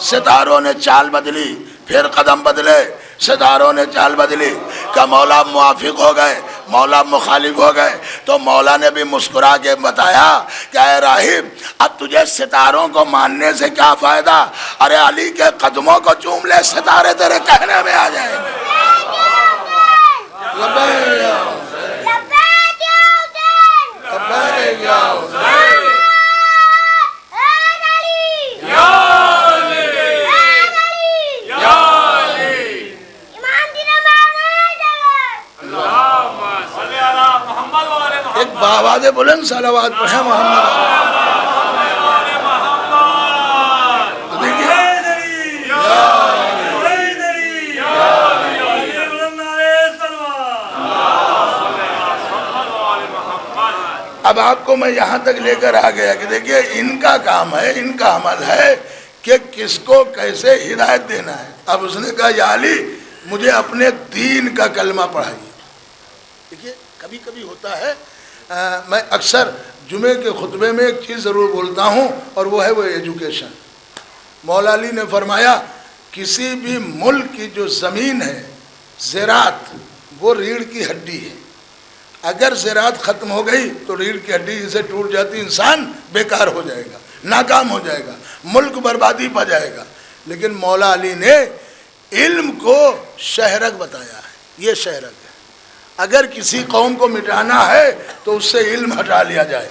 ستاروں نے چال بدلی، پھر قدم بدلے، ستاروں نے چال بدلی. کہ مولا موافق ہو گئے، مولا مخالف ہو گئے. تو مولا نے بھی مسکرا کے بتایا کہ اے راہب اب تجھے ستاروں کو ماننے سے کیا فائدہ؟ ارے علی کے قدموں کو چوم لے، ستارے تیرے کہنے میں آ جائیں گے. ایک باواز بلند صلوات پڑھیں محمد. اب آپ کو میں یہاں تک لے کر آ گیا کہ دیکھیے ان کا کام ہے، ان کا عمل ہے کہ کس کو کیسے ہدایت دینا ہے. اب اس نے کہا یا علی مجھے اپنے دین کا کلمہ پڑھائیے. دیکھیے کبھی کبھی ہوتا ہے میں اکثر جمعے کے خطبے میں ایک چیز ضرور بولتا ہوں اور وہ ہے وہ ایجوکیشن. مولا علی نے فرمایا کسی بھی ملک کی جو زمین ہے زراعت وہ ریڑھ کی ہڈی ہے. اگر زراعت ختم ہو گئی تو ریڑھ کی ہڈی سے ٹوٹ جاتی، انسان بیکار ہو جائے گا، ناکام ہو جائے گا، ملک بربادی پا جائے گا. لیکن مولا علی نے علم کو شہرک بتایا ہے. یہ شہرک ہے. اگر کسی قوم کو مٹانا ہے تو اس سے علم ہٹا لیا جائے.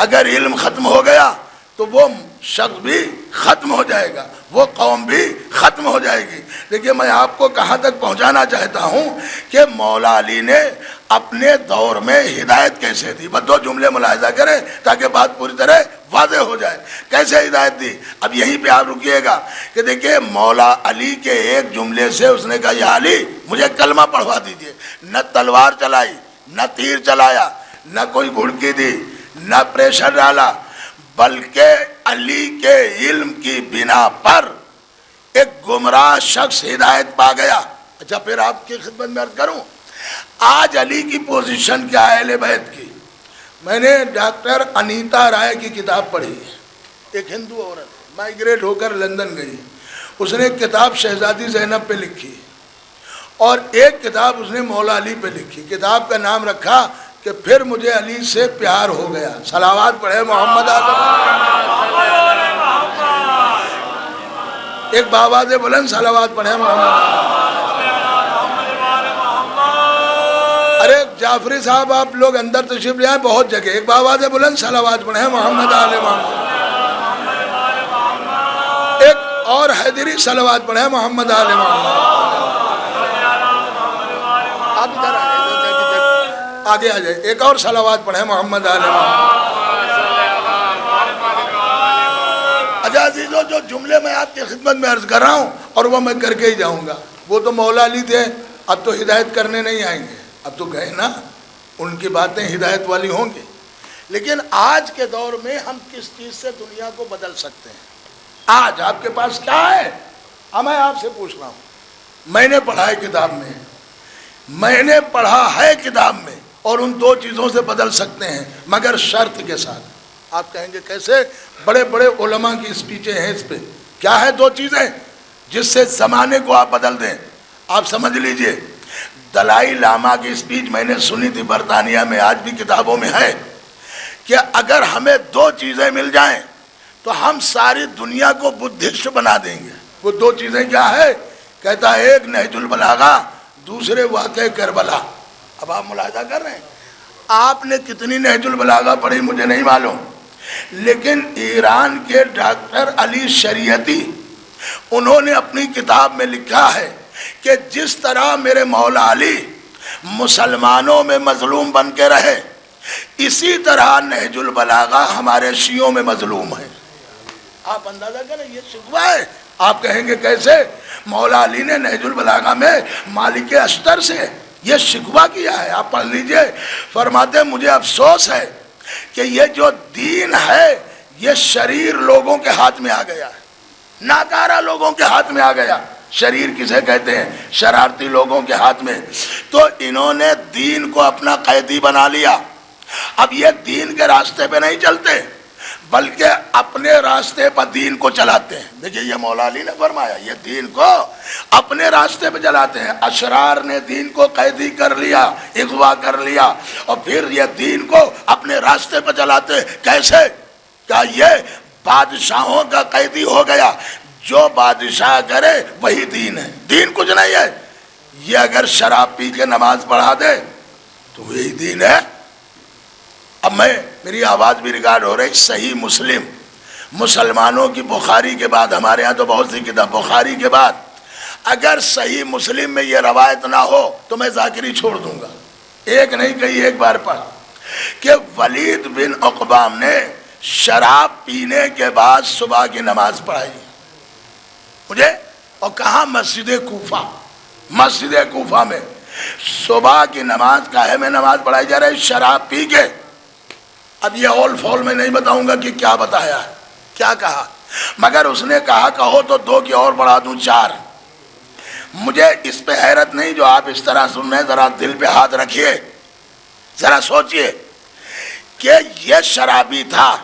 اگر علم ختم ہو گیا تو وہ شخص بھی ختم ہو جائے گا، وہ قوم بھی ختم ہو جائے گی. دیکھیے میں آپ کو کہاں تک پہنچانا چاہتا ہوں کہ مولا علی نے اپنے دور میں ہدایت کیسے دی. بس 2 جملے ملاحظہ کریں تاکہ بات پوری طرح واضح ہو جائے. کیسے ہدایت دی؟ اب یہیں پہ آپ رکیے گا کہ دیکھیے مولا علی کے ایک جملے سے اس نے کہا یا علی مجھے کلمہ پڑھوا دیجئے. نہ تلوار چلائی، نہ تیر چلایا، نہ کوئی گھڑکی دی، نہ پریشر ڈالا، بلکہ علی کے علم کی بنا پر ایک گمراہ شخص ہدایت پا گیا. اچھا پھر آپ کی خدمت میں عرض کروں آج علی کی پوزیشن کیا ہے اہل بیت کی. میں نے ڈاکٹر انیتا رائے کی کتاب پڑھی ہے. ایک ہندو عورت مائیگریٹ ہو کر لندن گئی. اس نے ایک کتاب شہزادی زینب پہ لکھی اور ایک کتاب اس نے مولا علی پہ لکھی. کتاب کا نام رکھا کہ پھر مجھے علی سے پیار ہو گیا. صلوات پڑھے محمد ایک باواز بلند صلوات پڑھے محمد. ارے جعفری صاحب آپ لوگ اندر تشریف لے آئے، بہت جگہ. ایک باواز بلند صلوات پڑھے محمد آل محمد. ایک اور حیدری صلوات پڑھے محمد آل محمد. آپ ادھر آگے آ جائے. ایک اور صلوات پڑھے محمد آل محمد. اچھا عزیزو جو جملے میں آپ کی خدمت میں عرض کر رہا ہوں اور وہ میں کر کے ہی جاؤں گا. وہ تو مولا علی تھے، اب تو ہدایت کرنے نہیں آئیں گے. اب تو گئے نا، ان کی باتیں ہدایت والی ہوں گی. لیکن آج کے دور میں ہم کس چیز سے دنیا کو بدل سکتے ہیں؟ آج آپ کے پاس کیا ہے؟ میں آپ سے پوچھ رہا ہوں. میں نے پڑھا ہے کتاب میں میں نے پڑھا ہے کتاب میں، اور ان دو چیزوں سے بدل سکتے ہیں مگر شرط کے ساتھ۔ آپ کہیں گے کیسے؟ بڑے بڑے علماء کی اسپیچیں ہیں اس پہ۔ کیا ہے دو چیزیں جس سے زمانے کو آپ بدل دیں؟ آپ سمجھ لیجئے، دلائی لاما کی اسپیچ میں نے سنی تھی برطانیہ میں، آج بھی کتابوں میں ہے، کہ اگر ہمیں دو چیزیں مل جائیں تو ہم ساری دنیا کو بدھسٹ بنا دیں گے۔ وہ دو چیزیں کیا ہے؟ کہتا ہے ایک نہج البلاغہ، دوسرے واقع کربلا۔ اب آپ ملاحظہ کر رہے ہیں، آپ نے کتنی نہج البلاغہ پڑھی مجھے نہیں معلوم، لیکن ایران کے ڈاکٹر علی شریعتی انہوں نے اپنی کتاب میں لکھا ہے کہ جس طرح میرے مولا علی مسلمانوں میں مظلوم بن کے رہے، اسی طرح نہج البلاغہ ہمارے شیعوں میں مظلوم ہے۔ آپ اندازہ کریں، یہ شکوہ ہے۔ آپ کہیں گے کیسے؟ مولا علی نے نہج البلاغہ میں مالک اشتر سے یہ شکوہ کیا ہے، آپ پڑھ لیجئے۔ فرماتے مجھے افسوس ہے کہ یہ جو دین ہے یہ شریر لوگوں کے ہاتھ میں آ گیا ہے، ناکارہ لوگوں کے ہاتھ میں آ گیا۔ شریر کسے کہتے ہیں؟ شرارتی لوگوں کے ہاتھ میں۔ تو انہوں نے دین کو اپنا قیدی بنا لیا۔ اب یہ دین کے راستے پہ نہیں چلتے بلکہ اپنے راستے پر دین کو چلاتے ہیں۔ دیکھیے یہ مولا علی نے فرمایا، یہ دین کو اپنے راستے پہ چلاتے ہیں۔ اشرار نے دین کو قیدی کر لیا، اغوا کر لیا، اور پھر یہ دین کو اپنے راستے پہ چلاتے ہیں۔ کیسے؟ کیا یہ بادشاہوں کا قیدی ہو گیا؟ جو بادشاہ کرے وہی دین ہے، دین کچھ نہیں ہے۔ یہ اگر شراب پی کے نماز پڑھا دے تو وہی دین ہے۔ اب میری آواز بھی ریکارڈ ہو رہی، صحیح مسلم، مسلمانوں کی بخاری کے بعد، ہمارے ہاں تو بہت سی کتاب، بخاری کے بعد اگر صحیح مسلم میں یہ روایت نہ ہو تو میں ذاکری چھوڑ دوں گا۔ ایک نہیں کئی ایک بار پڑھ کہ ولید بن عقبام نے شراب پینے کے بعد صبح کی نماز پڑھائی مجھے، اور کہاں؟ مسجد کوفہ، مسجد کوفہ میں صبح کی نماز کاہے میں نماز پڑھائی جا رہی؟ شراب پی کے۔ اب یہ اول فول میں نہیں بتاؤں گا کہ کیا بتایا ہے، کیا کہا، مگر اس نے کہا کہو تو دو کی اور بڑھا دوں، چار۔ مجھے اس پہ حیرت نہیں جو آپ اس طرح سن رہے ہیں، ذرا دل پہ ہاتھ رکھیے، ذرا سوچئے کہ یہ شرابی تھا،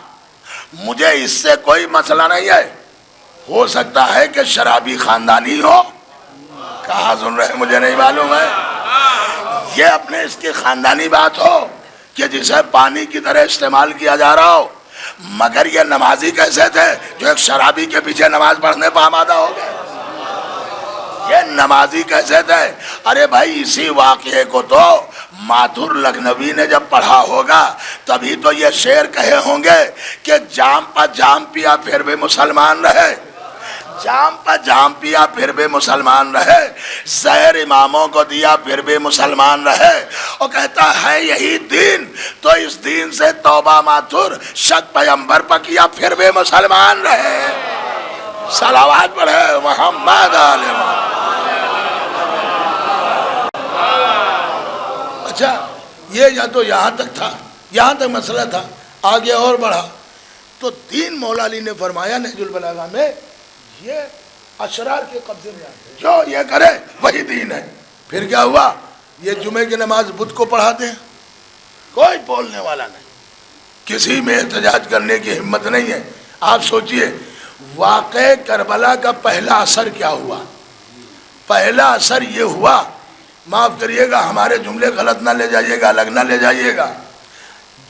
مجھے اس سے کوئی مسئلہ نہیں ہے، ہو سکتا ہے کہ شرابی خاندانی ہو، کہاں سن رہے ہیں مجھے نہیں معلوم ہے، یہ اپنے اس کی خاندانی بات ہو کہ جسے پانی کی طرح استعمال کیا جا رہا ہو، مگر یہ نمازی کیسے تھے جو ایک شرابی کے پیچھے نماز پڑھنے پہ آمادہ ہو گئے؟ یہ نمازی کیسے تھے؟ ارے بھائی اسی واقعے کو تو ماتھر لکھنوی نے جب پڑھا ہوگا تبھی تو یہ شعر کہے ہوں گے کہ جام پہ جام پیا پھر بھی مسلمان رہے، جام پہ جام پیا پھر بھی مسلمان رہے، زہر اماموں کو دیا پھر بھی مسلمان رہے، اور کہتا ہے یہی دین تو اس دین سے توبہ ماتھر شک پیغمبر پر کیا پھر بھی مسلمان رہے۔ صلوات پڑھے محمد علیہ محمد۔ اچھا یہ یا تو یہاں تک تھا، یہاں تک مسئلہ تھا، آگے اور بڑھا تو دین مولا علی نے فرمایا نہج البلاغہ میں یہ اشرار کے قبضے میں آتے، جو یہ کرے وہی دین ہے۔ پھر کیا ہوا؟ یہ جمعے کی نماز بدھ کو پڑھاتے ہیں، کوئی بولنے والا نہیں، کسی میں احتجاج کرنے کی ہمت نہیں ہے۔ آپ سوچئے واقع کربلا کا پہلا اثر کیا ہوا؟ پہلا اثر یہ ہوا، معاف کریے گا ہمارے جملے غلط نہ لے جائیے گا، الگ نہ لے جائیے گا،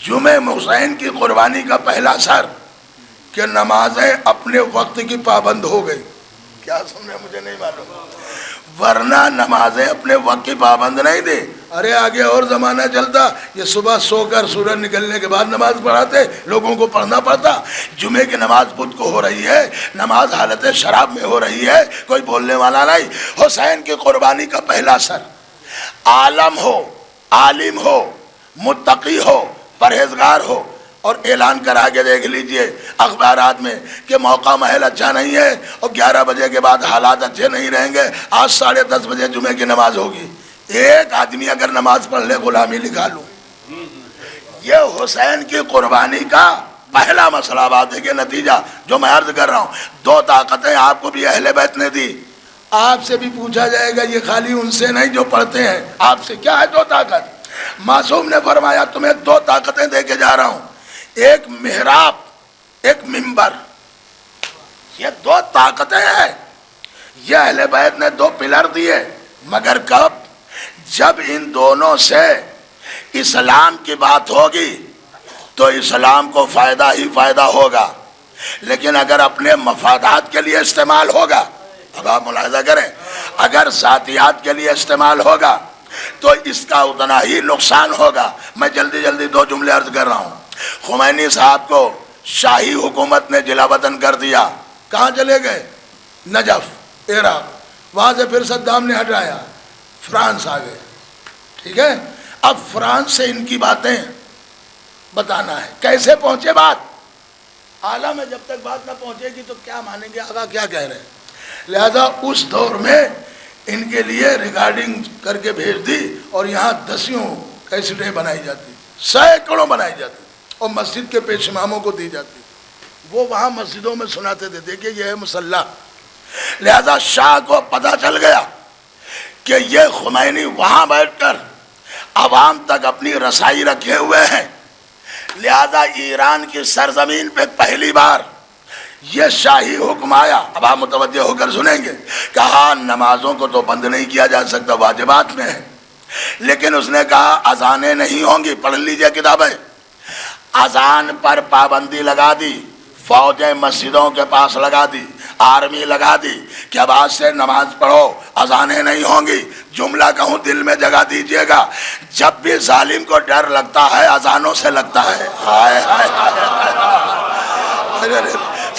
جمعہ حسین کی قربانی کا پہلا اثر کہ نمازیں اپنے وقت کی پابند ہو گئی۔ کیا سن رہے مجھے نہیں معلوم، ورنہ نمازیں اپنے وقت کی پابند نہیں تھی۔ ارے آگے اور زمانہ چلتا، یہ صبح سو کر سورج نکلنے کے بعد نماز پڑھاتے، لوگوں کو پڑھنا پڑتا۔ جمعے کی نماز بدھ کو ہو رہی ہے، نماز حالت شراب میں ہو رہی ہے، کوئی بولنے والا نہیں۔ حسین کی قربانی کا پہلا اثر، عالم ہو، عالم ہو، متقی ہو، پرہیزگار ہو، اور اعلان کرا کے دیکھ لیجئے اخبارات میں کہ موقع محل اچھا نہیں ہے اور 11 بجے کے بعد حالات اچھے نہیں رہیں گے، آج 10:30 بجے جمعے کی نماز ہوگی۔ ایک آدمی اگر نماز پڑھ لے غلامی لکھا لوں۔ یہ حسین کی قربانی کا پہلا مسئلہ، بات ہے کہ نتیجہ جو میں عرض کر رہا ہوں، دو طاقتیں آپ کو بھی اہل بیت نے دی، آپ سے بھی پوچھا جائے گا، یہ خالی ان سے نہیں جو پڑھتے ہیں، آپ سے کیا ہے 2 طاقت؟ معصوم نے فرمایا تمہیں 2 طاقتیں دے کے جا رہا ہوں، ایک محراب، ایک منبر، یہ 2 طاقتیں ہیں۔ یہ اہل بیت نے 2 پلر دیے، مگر کب؟ جب ان دونوں سے اسلام کی بات ہوگی تو اسلام کو فائدہ ہی فائدہ ہوگا، لیکن اگر اپنے مفادات کے لیے استعمال ہوگا، اب آپ ملاحظہ کریں، اگر ذاتیات کے لیے استعمال ہوگا تو اس کا اتنا ہی نقصان ہوگا۔ میں جلدی 2 جملے عرض کر رہا ہوں۔ خمینی صاحب کو شاہی حکومت نے جلا وطن کر دیا، کہاں چلے گئے؟ نجف، عراق، وہاں سے پھر صدام نے ہٹایا، فرانس آ گئے، ٹھیک ہے؟ اب فرانس سے ان کی باتیں بتانا ہے، کیسے پہنچے بات؟ عالم میں جب تک بات نہ پہنچے گی تو کیا مانیں گے آقا کیا کہہ رہے ہیں؟ لہذا اس دور میں ان کے لیے ریکارڈنگ کر کے بھیج دی، اور یہاں 10 کیسٹیں بنائی جاتی، سینکڑوں بنائی جاتی، اور مسجد کے پیش اماموں کو دی جاتی، وہ وہاں مسجدوں میں سناتے تھے، دیکھیں یہ ہے مسلح۔ لہذا شاہ کو پتہ چل گیا کہ یہ خمینی وہاں بیٹھ کر عوام تک اپنی رسائی رکھے ہوئے ہیں، لہذا ایران کی سرزمین پہ پہلی بار یہ شاہی حکم آیا۔ اب آپ متوجہ ہو کر سنیں گے، کہا نمازوں کو تو بند نہیں کیا جا سکتا، واجبات میں ہے، لیکن اس نے کہا اذانیں نہیں ہوں گی، پڑھ لیجئے کتابیں، اذان پر پابندی لگا دی، فوجیں مسجدوں کے پاس لگا دی، آرمی لگا دی کہ اب آج سے نماز پڑھو، اذانیں نہیں ہوں گی۔ جملہ کہوں دل میں جگہ دیجئے گا، جب بھی ظالم کو ڈر لگتا ہے اذانوں سے لگتا ہے۔ ہائے ہائے ہائے،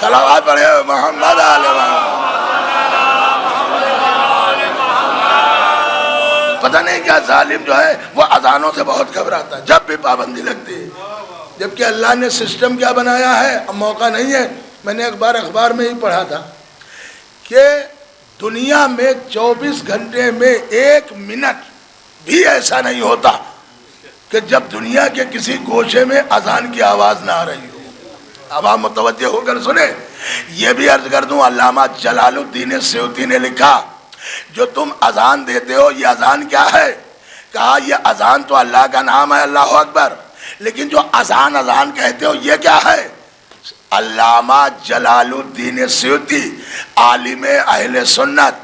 صلوات پڑھے محمد علیہ محمد۔ پتہ نہیں کیا ظالم جو ہے وہ اذانوں سے بہت گھبراتا ہے جب بھی پابندی لگتی ہے، جبکہ اللہ نے سسٹم کیا بنایا ہے، اب موقع نہیں ہے، میں نے اخبار میں ہی پڑھا تھا کہ دنیا میں 24 گھنٹے میں 1 منٹ بھی ایسا نہیں ہوتا کہ جب دنیا کے کسی گوشے میں اذان کی آواز نہ آ رہی ہو۔ اب آپ متوجہ ہو کر سنیں، یہ بھی عرض کر دوں، علامہ جلال الدین سیوطی نے لکھا جو تم اذان دیتے ہو یہ اذان کیا ہے؟ کہا یہ اذان تو اللہ کا نام ہے، اللہ اکبر، لیکن جو اذان کہتے ہو یہ کیا ہے؟ علامہ جلال الدین سیوطی عالم اہل سنت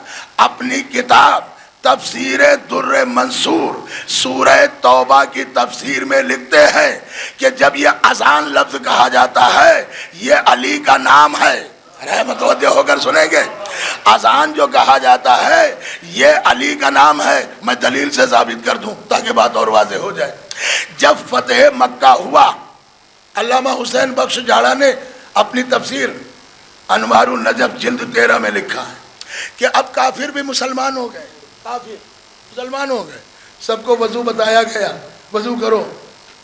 اپنی کتاب تفسیر در منصور سورہ توبہ کی تفسیر میں لکھتے ہیں کہ جب یہ اذان لفظ کہا جاتا ہے یہ علی کا نام ہے۔ متوجہ ہو کر سنیں گے، اذان جو کہا جاتا ہے یہ علی کا نام ہے۔ میں دلیل سے ثابت کر دوں تاکہ بات اور واضح ہو جائے۔ جب فتح مکہ ہوا، علامہ حسین بخش جاڑا نے اپنی تفسیر انوار النجف جلد 13 میں لکھا ہے کہ اب کافر بھی مسلمان ہو گئے، کافر مسلمان ہو گئے، سب کو وضو بتایا گیا، وضو کرو۔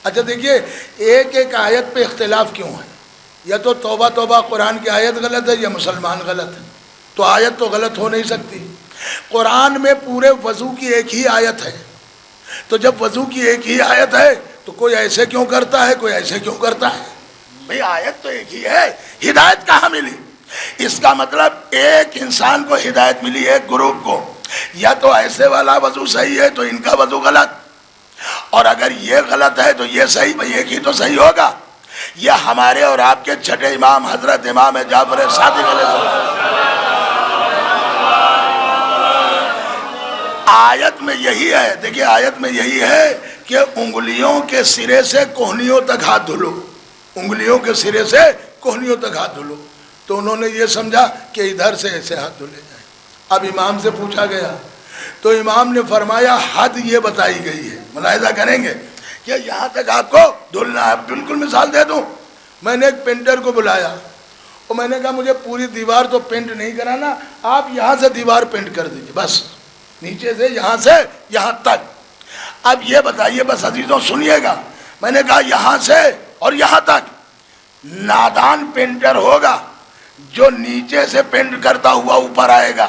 اچھا دیکھیے، ایک آیت پہ اختلاف کیوں ہے؟ یا تو توبہ توبہ قرآن کی آیت غلط ہے یا مسلمان غلط ہے، تو آیت تو غلط ہو نہیں سکتی۔ قرآن میں پورے وضو کی ایک ہی آیت ہے، تو جب وضو کی ایک ہی آیت ہے تو کوئی ایسے کیوں کرتا ہے، کوئی ایسے کیوں کرتا ہے؟ بھئی آیت تو ایک ہی ہے، ہدایت کہاں ملی؟ اس کا مطلب ایک انسان کو ہدایت ملی، ایک گروپ کو، یا تو ایسے والا وضو صحیح ہے تو ان کا وضو غلط، اور اگر یہ غلط ہے تو یہ صحیح، بھئی ایک ہی تو صحیح ہوگا۔ یہ ہمارے اور آپ کے چھٹے امام حضرت امام جعفر صادق علیہ السلام، آیت میں یہی ہے، دیکھیں آیت میں یہی ہے کہ انگلیوں کے سرے سے کوہنیوں تک ہاتھ دھلو، انگلیوں کے سرے سے کوہنیوں تک ہاتھ دھلو، تو انہوں نے یہ سمجھا کہ ادھر سے ایسے ہاتھ دھلے جائیں۔ اب امام سے پوچھا گیا تو امام نے فرمایا حد یہ بتائی گئی ہے، ملاحظہ کریں گے کہ یہاں تک آپ کو دھلنا ہے۔ بالکل مثال دے دوں، میں نے ایک پینٹر کو بلایا اور میں نے کہا مجھے پوری دیوار تو پینٹ نہیں کرانا، آپ یہاں سے دیوار پینٹ کر دیجیے، بس نیچے سے یہاں تک۔ اب یہ بتائیے، بس عزیزوں سنیے گا، میں نے کہا یہاں سے اور یہاں تک، نادان پینٹر ہوگا جو نیچے سے پینٹ کرتا ہوا اوپر آئے گا۔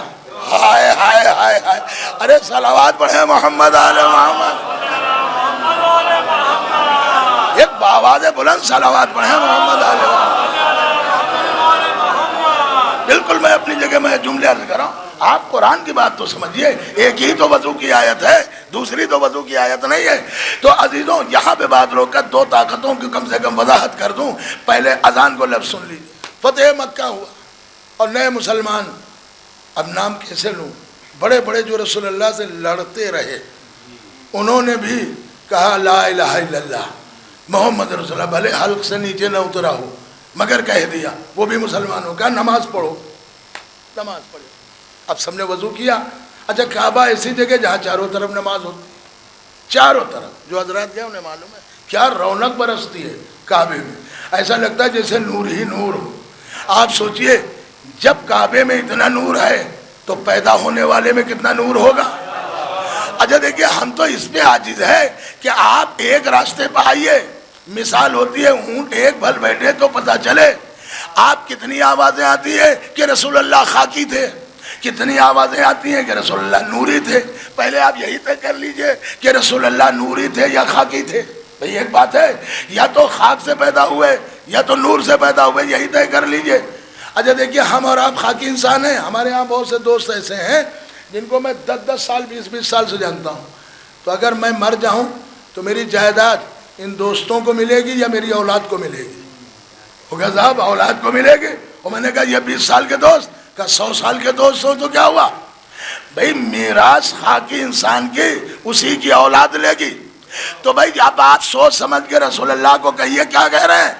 ہائے ہائے ہائے ہائے، ارے صلوات پڑھیں محمد آل محمد، ایک باواز بلند صلوات پڑھیں محمد آل محمد۔ بالکل بالکل میں اپنی جگہ میں جملے عرض کر رہا ہوں. آپ قرآن کی بات تو سمجھیے. ایک ہی تو وضو کی آیت ہے, دوسری تو وضو کی آیت نہیں ہے. تو عزیزوں یہاں پہ بات روک کر دو طاقتوں کی کم سے کم وضاحت کر دوں. پہلے اذان کو لفظ سن لیجیے. فتح مکہ ہوا اور نئے مسلمان, اب نام کیسے لوں, بڑے بڑے جو رسول اللہ سے لڑتے رہے انہوں نے بھی کہا لا الہ الا اللہ محمد رسول اللہ, بھلے حلق سے نیچے نہ اترا ہو مگر کہہ دیا. وہ بھی مسلمان ہو, کہا نماز پڑھو, نماز پڑھو. اب سب نے وضو کیا. اچھا کعبہ ایسی جگہ جہاں چاروں طرف نماز ہوتی, چاروں طرف, جو حضرات گئے انہیں معلوم ہے کیا رونق برستی ہے کعبے میں. ایسا لگتا ہے جیسے نور ہی نور ہو. آپ سوچئے جب کعبے میں اتنا نور ہے تو پیدا ہونے والے میں کتنا نور ہوگا. اچھا دیکھیے ہم تو اس پہ عاجز ہے کہ آپ ایک راستے پہ آئیے, مثال ہوتی ہے اونٹ ایک بھل بیٹھے تو پتہ چلے. آپ کتنی آوازیں آتی ہے کہ رسول اللہ خاکی تھے, کتنی آوازیں آتی ہیں کہ رسول اللہ نوری تھے. پہلے آپ یہی طے کر لیجئے کہ رسول اللہ نوری تھے یا خاکی تھے. بھئی ایک بات ہے, یا تو خاک سے پیدا ہوئے یا تو نور سے پیدا ہوئے, یہی طے کر لیجئے. اچھا دیکھیے ہم اور آپ خاکی انسان ہیں. ہمارے ہاں بہت سے دوست ایسے ہیں جن کو میں 10 سال 20 سال سے جانتا ہوں. تو اگر میں مر جاؤں تو میری جائیداد ان دوستوں کو ملے گی یا میری اولاد کو ملے گی؟ ہو گیا صاحب, اولاد کو ملے گی. اور میں نے کہا یہ 20 سال کے دوست, کہا 100 سال کے دوست ہو تو کیا ہوا. بھئی میراث خاکی انسان کی اسی کی اولاد لے گی. تو بھئی اب آپ سوچ سمجھ کے رسول اللہ کو کہیے کیا کہہ رہے ہیں.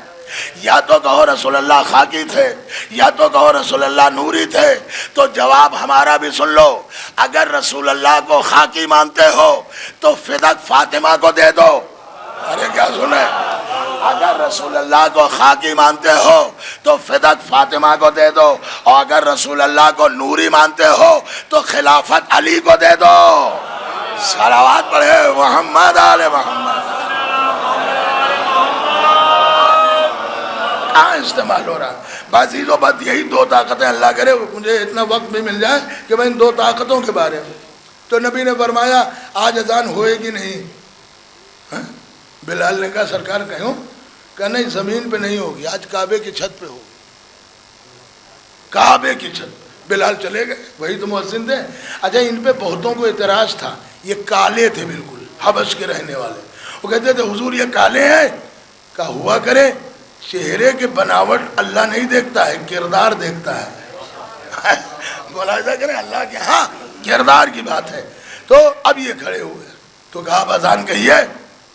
یا تو کہو رسول اللہ خاکی تھے یا تو کہو رسول اللہ نوری تھے. تو جواب ہمارا بھی سن لو. اگر رسول اللہ کو خاکی مانتے ہو تو فدق فاطمہ کو دے دو. ارے کیا سنے, اگر رسول اللہ کو خاکی مانتے ہو تو فدق فاطمہ کو دے دو, اور اگر رسول اللہ کو نوری مانتے ہو تو خلافت علی کو دے دو. صلوات پڑھے محمد آل محمد. کہاں استعمال ہو رہا. بازیز و بد یہی دو طاقتیں, اللہ کرے مجھے اتنا وقت بھی مل جائے کہ میں ان دو طاقتوں کے بارے میں. تو نبی نے فرمایا آج اذان ہوئے گی نہیں. بلال نے کہا سرکار کہوں, کہا نہیں زمین پہ نہیں ہوگی, آج کعبے کی چھت پہ ہوگی. کعبے کی چھت پہ. بلال چلے گئے, وہی تو مؤذن تھے. اچھا ان پہ بہتوں کو اعتراض تھا, یہ کالے تھے بالکل, حبش کے رہنے والے. وہ کہتے تھے حضور یہ کالے ہیں. کہا ہوا کرے, چہرے کے بناوٹ اللہ نہیں دیکھتا ہے, کردار دیکھتا ہے. ملاحظہ کریں اللہ کے ہاں کردار کی بات ہے. تو اب یہ کھڑے ہوئے تو کہا اب اذان کہیے.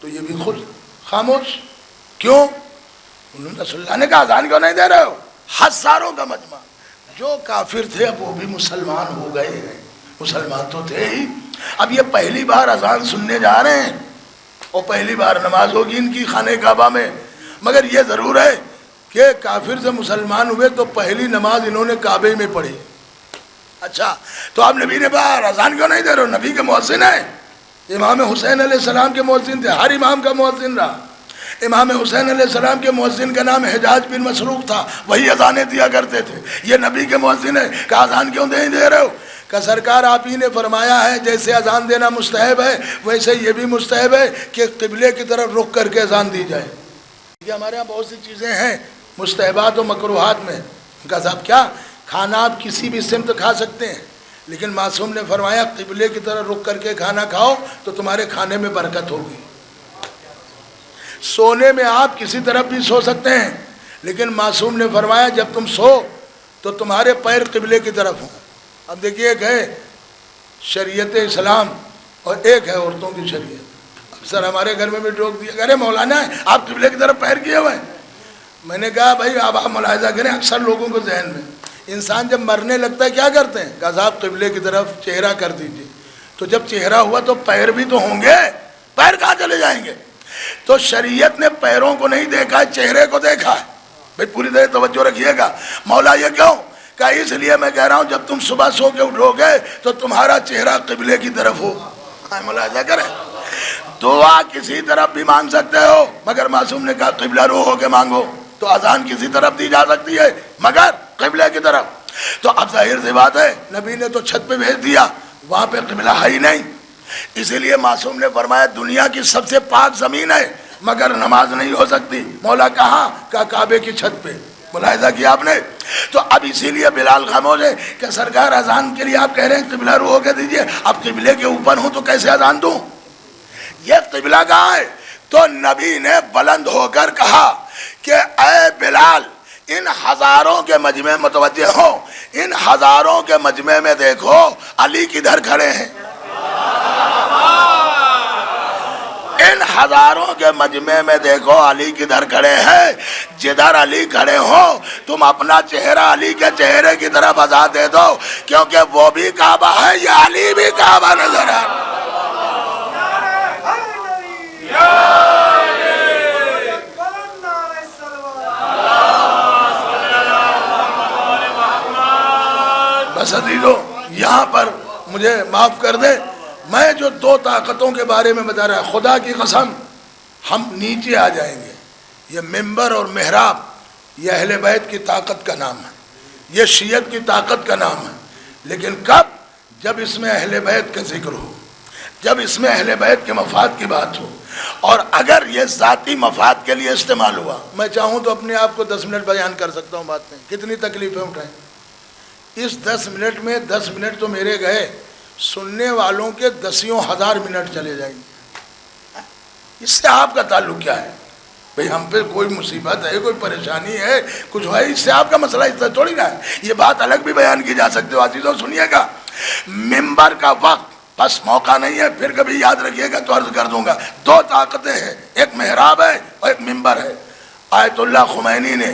تو یہ بھی خود خاموش. کیوں؟ انہوں نے رسول اللہ نے کہا اذان کیوں نہیں دے رہے ہو. ہزاروں کا مجمع, جو کافر تھے اب وہ بھی مسلمان ہو گئے ہیں. مسلمان تو تھے ہی, اب یہ پہلی بار اذان سننے جا رہے ہیں اور پہلی بار نماز ہوگی ان کی خانہ کعبہ میں. مگر یہ ضرور ہے کہ کافر سے مسلمان ہوئے تو پہلی نماز انہوں نے کعبے میں پڑھی. اچھا تو آپ نبی نے کہا اذان کیوں نہیں دے رہے ہو؟ نبی کے مؤذن ہیں, امام حسین علیہ السلام کے مؤذن تھے, ہر امام کا مؤذن رہا. امام حسین علیہ السلام کے مؤذن کا نام حجاج بن مسروق تھا, وہی اذانیں دیا کرتے تھے. یہ نبی کے مؤذن ہے, کہا اذان کیوں نہیں دے رہے ہو؟ کہ سرکار آپ ہی نے فرمایا ہے جیسے اذان دینا مستحب ہے ویسے یہ بھی مستحب ہے کہ قبلے کی طرف رخ کر کے اذان دی جائے. یہ ہمارے ہاں بہت سی چیزیں ہیں مستحبات و مکروہات میں. کہا صاحب کیا کھانا آپ کسی بھی سمت کھا سکتے ہیں, لیکن معصوم نے فرمایا قبلے کی طرف رخ کر کے کھانا کھاؤ تو تمہارے کھانے میں برکت ہوگی. سونے میں آپ کسی طرف بھی سو سکتے ہیں, لیکن معصوم نے فرمایا جب تم سو تو تمہارے پیر قبلے کی طرف ہوں. اب دیکھیے ایک ہے شریعت اسلام اور ایک ہے عورتوں کی شریعت. اب سر ہمارے گھر میں بھی ٹوک دیا, ارے مولانا آپ قبلے کی طرف پیر کیے ہوئے. میں نے کہا بھائی اب آپ ملاحظہ کریں, اکثر لوگوں کو ذہن میں انسان جب مرنے لگتا ہے کیا کرتے ہیں, کہا صاحب قبلے کی طرف چہرہ کر دیجیے. تو جب چہرہ ہوا تو پیر بھی تو ہوں گے, پیر کہاں چلے جائیں گے؟ تو شریعت نے پیروں کو نہیں دیکھا ہے, چہرے کو دیکھا ہے. بھائی پوری طرح توجہ رکھیے گا. مولا یہ کیوں؟ کہ اس لیے میں کہہ رہا ہوں جب تم صبح سو کے اٹھو گے تو تمہارا چہرہ قبلے کی طرف ہو. ملاحظہ کریں, دعا کسی طرف بھی مانگ سکتے ہو, مگر معصوم نے کہا قبلہ رو ہو کے مانگو. تو اذان کسی طرف دی جا سکتی ہے مگر قبلہ کی طرف. تو اب ظاہر سی بات ہے نبی نے تو چھت پہ بھیج دیا, وہاں پہ قبلہ ہے ہی نہیں. اسی لیے معصوم نے فرمایا دنیا کی سب سے پاک زمین ہے مگر نماز نہیں ہو سکتی. مولا کہاں؟ کہا کعبے کی چھت پہ. ملاحظہ کیا آپ نے؟ تو اب اسی لیے بلال خاموش ہے کہ سرکار اذان کے لیے آپ کہہ رہے ہیں قبلہ رو ہو کے دیجئے، اب قبلے کے اوپر ہوں تو کیسے اذان دوں؟ یہ قبلہ کہاں ہے؟ تو نبی نے بلند ہو کر کہا کہ اے بلال ان ہزاروں کے مجمع متوجہ ہو، ان ہزاروں کے مجمع میں دیکھو علی کدھر کھڑے ہیں، ان ہزاروں کے مجمع میں دیکھو علی کدھر کھڑے ہیں، جدھر علی کھڑے ہو تم اپنا چہرہ علی کے چہرے کی طرف بذا دے دو، کیونکہ وہ بھی کعبہ ہے، یہ علی بھی کعبہ نظر آ رہا ہے۔ بس عزیزو یہاں پر مجھے معاف کر دے، میں جو دو طاقتوں کے بارے میں بتا رہا، خدا کی قسم ہم نیچے آ جائیں گے۔ یہ ممبر اور محراب یہ اہل بیت کی طاقت کا نام ہے، یہ شیعت کی طاقت کا نام ہے، لیکن کب؟ جب اس میں اہل بیت کا ذکر ہو، جب اس میں اہل بیت کے مفاد کی بات ہو، اور اگر یہ ذاتی مفاد کے لیے استعمال ہوا، میں چاہوں تو اپنے آپ کو 10 منٹ بیان کر سکتا ہوں، بات نہیں کتنی تکلیفیں اٹھائیں، اس 10 منٹ میں 10 منٹ تو میرے گئے، سننے والوں کے 10,000 منٹ چلے جائیں گے۔ اس سے آپ کا تعلق کیا ہے؟ بھئی ہم پہ کوئی مصیبت ہے، کوئی پریشانی ہے، کچھ ہے، اس سے آپ کا مسئلہ اس سے تھوڑی نہ ہے۔ یہ بات الگ بھی بیان کی جا سکتے ہو عزیزوں، سنیے گا۔ ممبر کا وقت بس موقع نہیں ہے، پھر کبھی یاد رکھیے گا تو عرض کر دوں گا۔ دو طاقتیں ہیں، ایک محراب ہے اور ایک ممبر ہے۔ آیت اللہ خمینی نے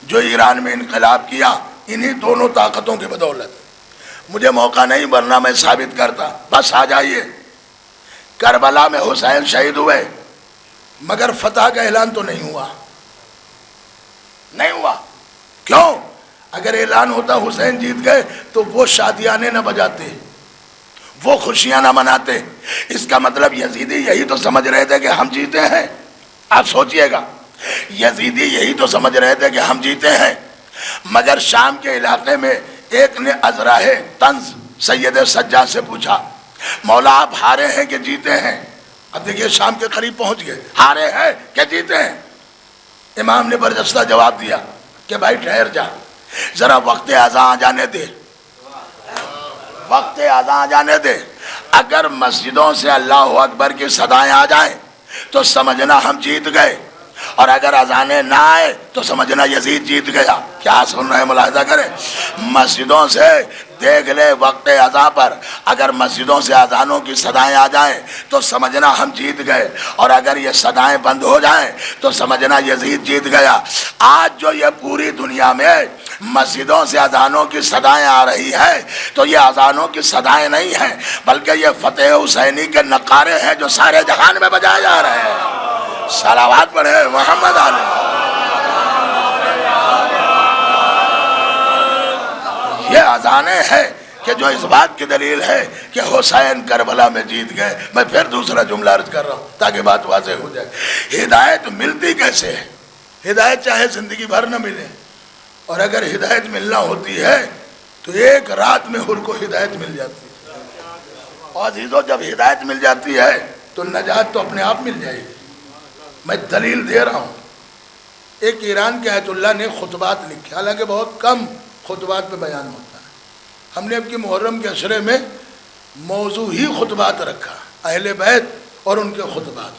جو ایران میں انقلاب کیا، انہی دونوں طاقتوں کی بدولت۔ مجھے موقع نہیں ورنہ میں ثابت کرتا، بس آ جائیے۔ کربلا میں حسین شہید ہوئے مگر فتح کا اعلان تو نہیں ہوا، نہیں ہوا۔ کیوں؟ اگر اعلان ہوتا حسین جیت گئے تو وہ شادیانے نہ بجاتے، وہ خوشیاں نہ مناتے۔ اس کا مطلب یزیدی یہی تو سمجھ رہے تھے کہ ہم جیتے ہیں۔ آپ سوچئے گا، یزیدی یہی تو سمجھ رہے تھے کہ ہم جیتے ہیں، مگر شام کے علاقے میں ایک نے ازراہ طنز سید سجاد سے پوچھا، مولا آپ ہارے ہیں کہ جیتے ہیں؟ اب دیکھیے شام کے قریب پہنچ گئے، ہارے ہیں کہ جیتے ہیں؟ امام نے برجستہ جواب دیا کہ بھائی ٹھہر جا، ذرا وقت اذان جانے دے، وقت اذان جانے دے۔ اگر مسجدوں سے اللہ اکبر کی صدائیں آ جائیں تو سمجھنا ہم جیت گئے، اور اگر اذانیں نہ آئے تو سمجھنا یزید جیت گیا۔ کیا سن رہے ہیں؟ ملاحظہ کریں، مسجدوں سے دیکھ لے وقت اذان پر اگر مسجدوں سے اذانوں کی صدائیں آ جائیں تو سمجھنا ہم جیت گئے، اور اگر یہ صدائیں بند ہو جائیں تو سمجھنا یزید جیت گیا۔ آج جو یہ پوری دنیا میں مسجدوں سے اذانوں کی صدائیں آ رہی ہے تو یہ اذانوں کی صدائیں نہیں ہیں، بلکہ یہ فتح حسینی کے نقارے ہیں جو سارے جہان میں بجائے جا رہے ہیں۔ صلوات پڑھے محمد علی۔ یہ اذانیں ہیں کہ جو اس بات کی دلیل ہے کہ حسین کربلا میں جیت گئے۔ میں پھر دوسرا جملہ عرض کر رہا ہوں تاکہ بات واضح ہو جائے۔ ہدایت ملتی کیسے ہے؟ ہدایت چاہے زندگی بھر نہ ملے، اور اگر ہدایت ملنا ہوتی ہے تو ایک رات میں ہر کو ہدایت مل جاتی ہے۔ اور عزیزوں جب ہدایت مل جاتی ہے تو نجات تو اپنے آپ مل جائے گی۔ میں دلیل دے رہا ہوں۔ ایک ایران کے آیت اللہ نے خطبات لکھے، حالانکہ بہت کم خطبات پہ بیان ہوتا ہے۔ ہم نے اب کی محرم کے عشرے میں موضوع ہی خطبات رکھا، اہل بیت اور ان کے خطبات،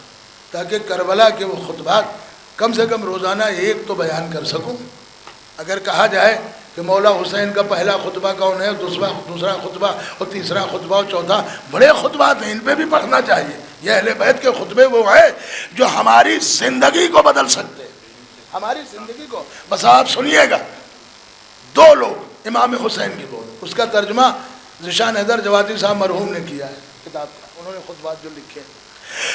تاکہ کربلا کے وہ خطبات کم سے کم روزانہ ایک تو بیان کر سکوں۔ اگر کہا جائے کہ مولا حسین کا پہلا خطبہ کون ہے، دوسرا خطبہ اور تیسرا خطبہ اور چوتھا، بڑے خطبات ہیں، ان پہ بھی پڑھنا چاہیے۔ یہ اہل بیت کے خطبے وہ ہیں جو ہماری زندگی کو بدل سکتے ہیں، ہماری زندگی کو۔ بس آپ سنیے گا، دو لوگ امام حسین کی بول، اس کا ترجمہ ذیشان حیدر جوادی صاحب مرحوم نے کیا ہے کتاب کا، انہوں نے خطبات جو لکھے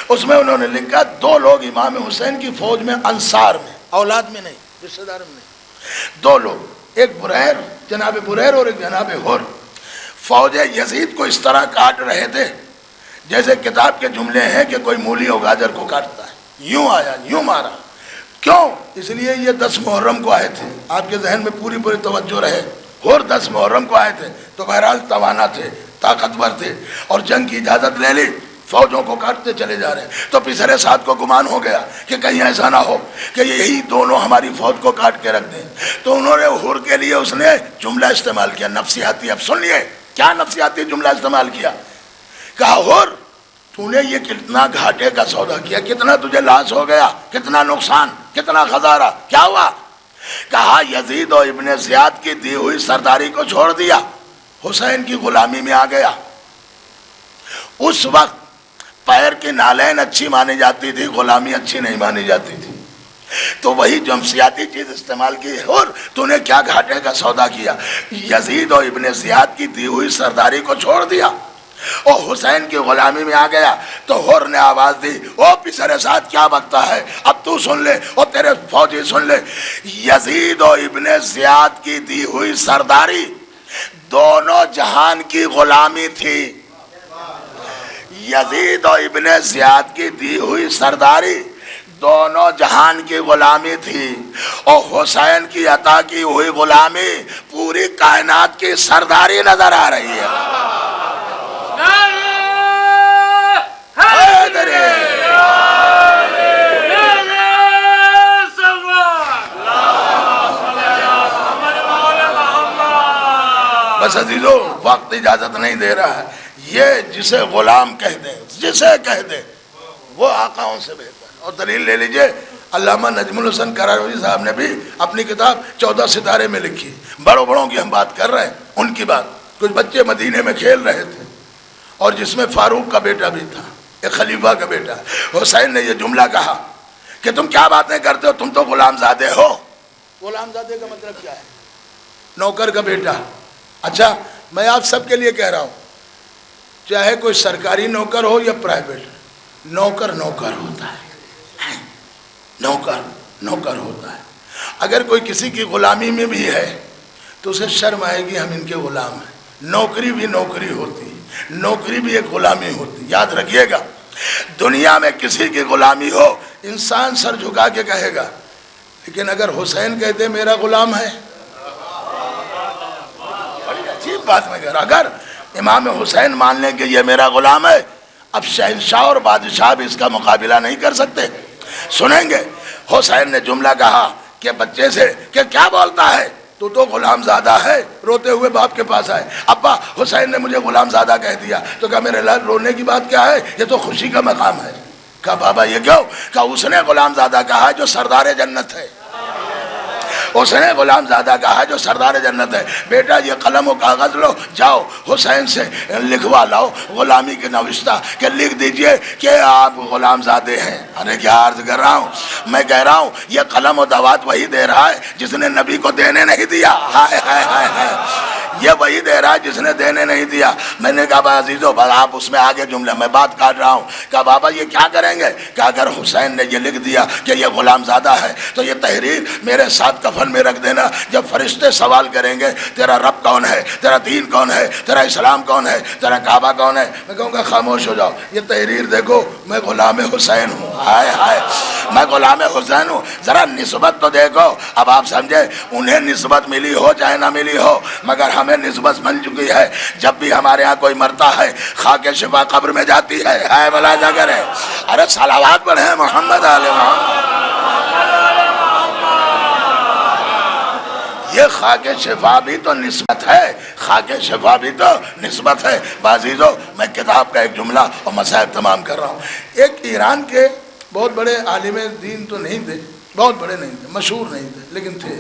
اس میں انہوں نے لکھا دو لوگ امام حسین کی فوج میں، انصار میں، اولاد میں نہیں، رشتہ دار میں نہیں، دو لوگ، ایک بریر، جناب بریر اور ایک جناب حر، فوج یزید کو اس طرح کاٹ رہے تھے جیسے کتاب کے جملے ہیں کہ کوئی مولی اور گاجر کو کاٹتا ہے، یوں آیا یوں مارا۔ کیوں؟ اس لیے یہ 10 محرم کو آئے تھے، آپ کے ذہن میں پوری توجہ رہے، اور 10 محرم کو آئے تھے تو بہرحال توانا تھے، طاقتور تھے، اور جنگ کی اجازت لے لی فوجوں کو کاٹتے چلے جا رہے ہیں. تو پسر سعد کو گمان ہو گیا کہ کہیں ایسا نہ ہو کہ یہی دونوں ہماری فوج کو کاٹ کے رکھ دیں. تو انہوں نے حر کے لیے اس نے جملہ استعمال کیا نفسیاتی. اب سن لیے کیا نفسیاتی جملہ استعمال کیا. کہا حر تو نے یہ کتنا گھاٹے کا سودا کیا, کتنا تجھے لاس ہو گیا, کتنا نقصان, کتنا خسارہ, کیا ہوا. کہا یزید و ابن زیاد کی دی ہوئی سرداری کو چھوڑ دیا, حسین کی غلامی میں آ گیا. اس وقت پیر کی نالین اچھی مانی جاتی تھی, غلامی اچھی نہیں مانی جاتی تھی. تو وہی جمسیاتی چیز استعمال کی. اور تو نے کیا گھاٹے کا سودا کیا, یزید و ابن زیاد کی دی ہوئی سرداری کو چھوڑ دیا اور حسین کی غلامی میں آ گیا. تو حر نے آواز دی, او پسر سعد کیا بکتا ہے, اب تو سن لے اور تیرے فوجی سن لے. یزید و ابن زیاد کی دی ہوئی سرداری دونوں جہان کی غلامی تھی. یزید و ابن زیاد کی دی ہوئی سرداری دونوں جہان کی غلامی تھی اور حسین کی عطا کی ہوئی غلامی پوری کائنات کی سرداری نظر آ رہی ہے. بس عزیزو وقت اجازت نہیں دے رہا ہے. یہ جسے غلام کہہ دے, جسے کہہ دے وہ آقاؤں سے بہتر. اور دلیل لے لیجئے, علامہ نجم الحسن کراروی صاحب نے بھی اپنی کتاب 14 ستارے میں لکھی. بڑوں بڑوں کی ہم بات کر رہے ہیں, ان کی بات. کچھ بچے مدینے میں کھیل رہے تھے اور جس میں فاروق کا بیٹا بھی تھا, ایک خلیفہ کا بیٹا. حسین نے یہ جملہ کہا کہ تم کیا باتیں کرتے ہو, تم تو غلام زادے ہو. غلام زادے کا مطلب کیا ہے؟ نوکر کا بیٹا. اچھا میں آپ سب کے لیے کہہ رہا ہوں, چاہے کوئی سرکاری نوکر ہو یا پرائیویٹ, نوکر نوکر ہوتا ہے. نوکر نوکر ہوتا ہے. اگر کوئی کسی کی غلامی میں بھی ہے تو اسے شرم آئے گی, ہم ان کے غلام ہیں. نوکری بھی نوکری ہوتی, نوکری بھی ایک غلامی ہوتی. یاد رکھیے گا, دنیا میں کسی کی غلامی ہو انسان سر جھکا کے کہے گا, لیکن اگر حسین کہتے میرا غلام ہے, بڑی عجیب بات میں کہہ رہا. اگر امام حسین مان لیں کہ یہ میرا غلام ہے, اب شہنشاہ اور بادشاہ بھی اس کا مقابلہ نہیں کر سکتے. سنیں گے حسین نے جملہ کہا کہ بچے سے کہ کیا بولتا ہے, تو غلام زادہ ہے. روتے ہوئے باپ کے پاس آئے, ابا حسین نے مجھے غلام زادہ کہہ دیا. تو کہا میرے لال رونے کی بات کیا ہے, یہ تو خوشی کا مقام ہے. کہا بابا یہ کیوں؟ کہا اس نے غلام زادہ کہا جو سردار جنت ہے. اس نے غلام زادہ کہا جو سردار جنت ہے. بیٹا یہ قلم و کاغذ لو, جاؤ حسین سے لکھوا لاؤ غلامی کے نوشتہ کہ لکھ دیجئے کہ آپ غلام زادے ہیں. ارے کیا عرض کر رہا ہوں, میں کہہ رہا ہوں یہ قلم و دوات وہی دے رہا ہے جس نے نبی کو دینے نہیں دیا. ہائے ہائے ہائے ہائے, یہ وہی دے رہا ہے جس نے دینے نہیں دیا. میں نے کہا بھائی عزیزو آپ اس میں آگے جملے میں بات کاٹ رہا ہوں. کہا بابا یہ کیا کریں گے, کہ اگر حسین نے یہ لکھ دیا کہ یہ غلام زادہ ہے تو یہ تحریر میرے ساتھ کفن میں رکھ دینا. جب فرشتے سوال کریں گے تیرا رب کون ہے, تیرا دین کون ہے, تیرا اسلام کون ہے, تیرا کعبہ کون ہے, میں کہوں گا خاموش ہو جاؤ, یہ تحریر دیکھو میں غلام حسین ہوں. ہائے ہائے, میں غلام حسین ہوں. ذرا نسبت تو دیکھو. اب آپ سمجھے, انہیں نسبت ملی ہو چاہے نہ ملی ہو, مگر ہمیں نسبت مل چکی ہے. جب بھی ہمارے ہاں کوئی مرتا ہے خاک شفا قبر میں جاتی ہے. ہائے بلا جا کرے, ارے صلوات پڑھیں محمد علیہ محمد. یہ خاک شفا بھی تو نسبت ہے, خاک شفا بھی تو نسبت ہے. عزیزو میں کتاب کا ایک جملہ اور مسائل تمام کر رہا ہوں. ایک ایران کے بہت بڑے عالم دین تو نہیں تھے, بہت بڑے نہیں تھے, مشہور نہیں تھے, لیکن تھے,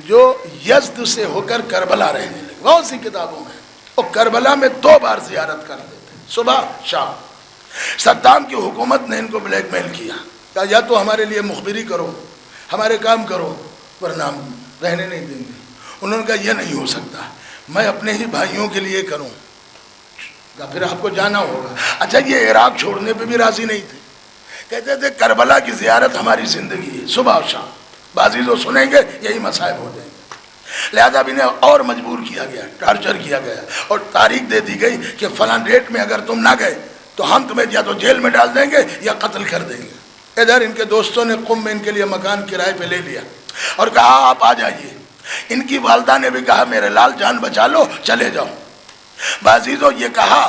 جو یزد سے ہو کر کربلا رہنے لگے. بہت سی کتابوں میں, اور کربلا میں 2 بار زیارت کرتے تھے, صبح شام. صدام کی حکومت نے ان کو بلیک میل کیا, کہا یا تو ہمارے لیے مخبری کرو, ہمارے کام کرو, ورنہ رہنے نہیں دیں گے. انہوں نے کہا یہ نہیں ہو سکتا, میں اپنے ہی بھائیوں کے لیے کروں. کہا پھر آپ کو جانا ہوگا. اچھا یہ عراق چھوڑنے پہ بھی راضی نہیں تھے, کہتے تھے کربلا کی زیارت ہماری زندگی ہے, صبح اور شام. عزیزو سنیں گے یہی مصائب ہو جائیں گے. لہذا بھی انہیں اور مجبور کیا گیا, ٹارچر کیا گیا, اور تاریخ دے دی گئی کہ فلاں ڈیٹ میں اگر تم نہ گئے تو ہم تمہیں یا تو جیل میں ڈال دیں گے یا قتل کر دیں گے. ادھر ان کے دوستوں نے قم میں ان کے لیے مکان کرائے پہ لے لیا اور کہا آپ آ جائیے. ان کی والدہ نے بھی کہا میرے لال جان بچا لو, چلے جاؤ. عزیزو یہ کہا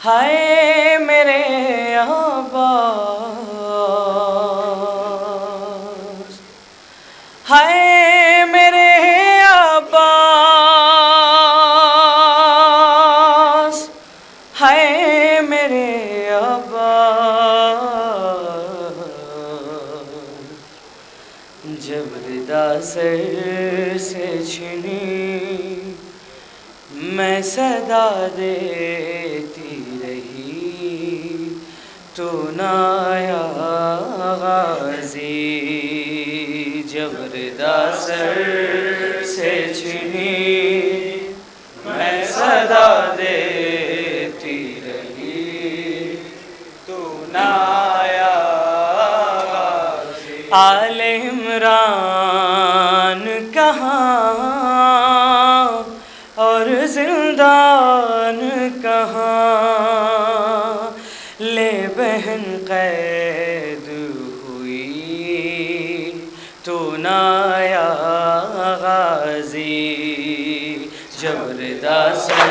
ہائے میرے عباس، ہائے میرے عباس، ہائے میرے عباس، جب ردا سر سے چھنی میں صدا دیتی رہی، تو نہ آیا غازی، جب ردا سر سے چھنی میں صدا دیتی رہی، تو نہ آیا غازی۔ آل عمران کہاں اور زندان کہاں، لے بہن قید ہوئی، تو نہ آیا غازی، جب ردا سے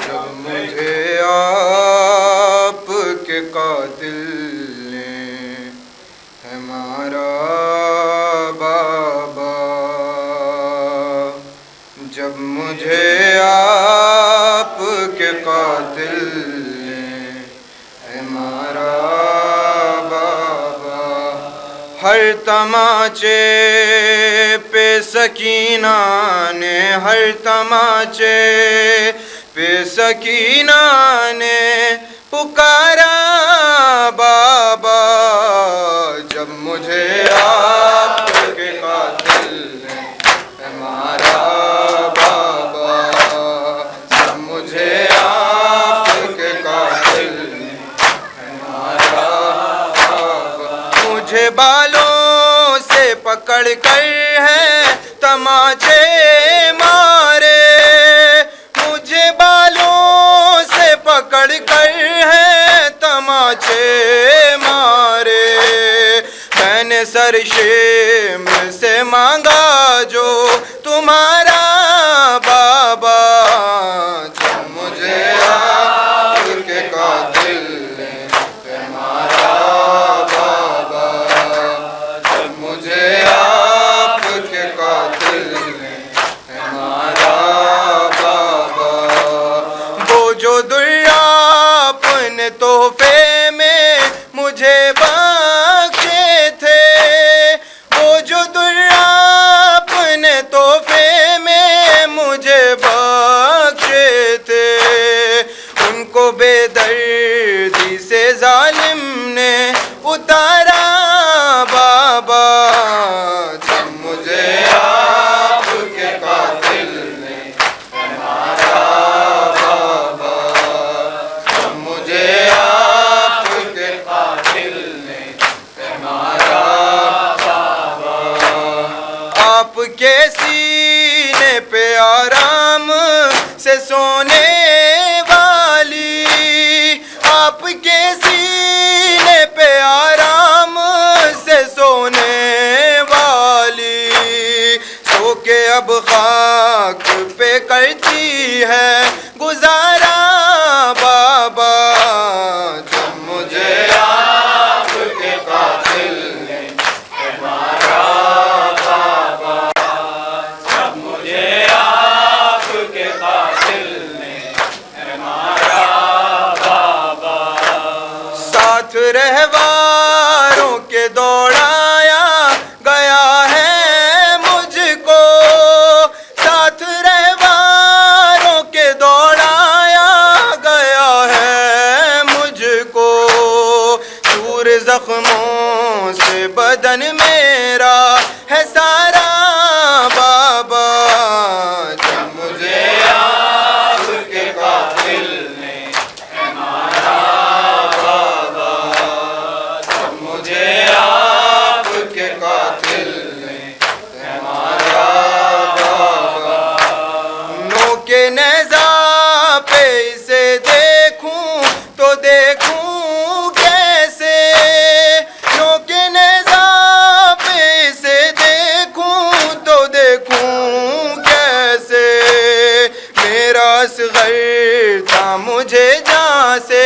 جب مجھے آپ کے قاتل نے ہے مارا بابا، جب مجھے آپ کے قاتل نے ہے مارا بابا، ہر تماچے پہ سکینہ نے، ہر تماچے پہ سکینہ نے پکارا بابا، جب مجھے آپ کے قاتل نے مارا بابا، جب مجھے آپ کے قاتل نے مارا بابا، مجھے بالوں سے پکڑ کر ہے تماچے مارے، مجھے بالوں سے پکڑ کر ہے تماچے مارے، میں نے سر شمر سے مانگا جو تمہارا بابا، جب مجھے آپ کے قاتل نے مارا بابا، جب مجھے آپ کے قاتل نے مارا بابا، وہ جو دریا اپنے تحفے میں مجھے بخشے تھے، وہ جو دریا اپنے تحفے میں مجھے بخشے تھے، ان کو بے دردی سے ظالم نے اتارا بابا، جب مجھے آپ کے قاتل نے مارا بابا، جب مجھے آپ کے قاتل نے مارا بابا، آپ کے سینے پہ آرام سے سونے والی، آپ کے سینے پہ آرام سے سونے والی، سو کے اب خاک پہ کرتی ہے گزارا بابا، جب مجھے آپ کے قاتل نے مارا بابا، جب مجھے آپ کے قاتل نے مارا بابا، ساتھ رہواروں کے دوڑایا گیا ہے مجھ کو، ساتھ رہواروں کے دوڑایا اصغر تھا مجھے جہاں سے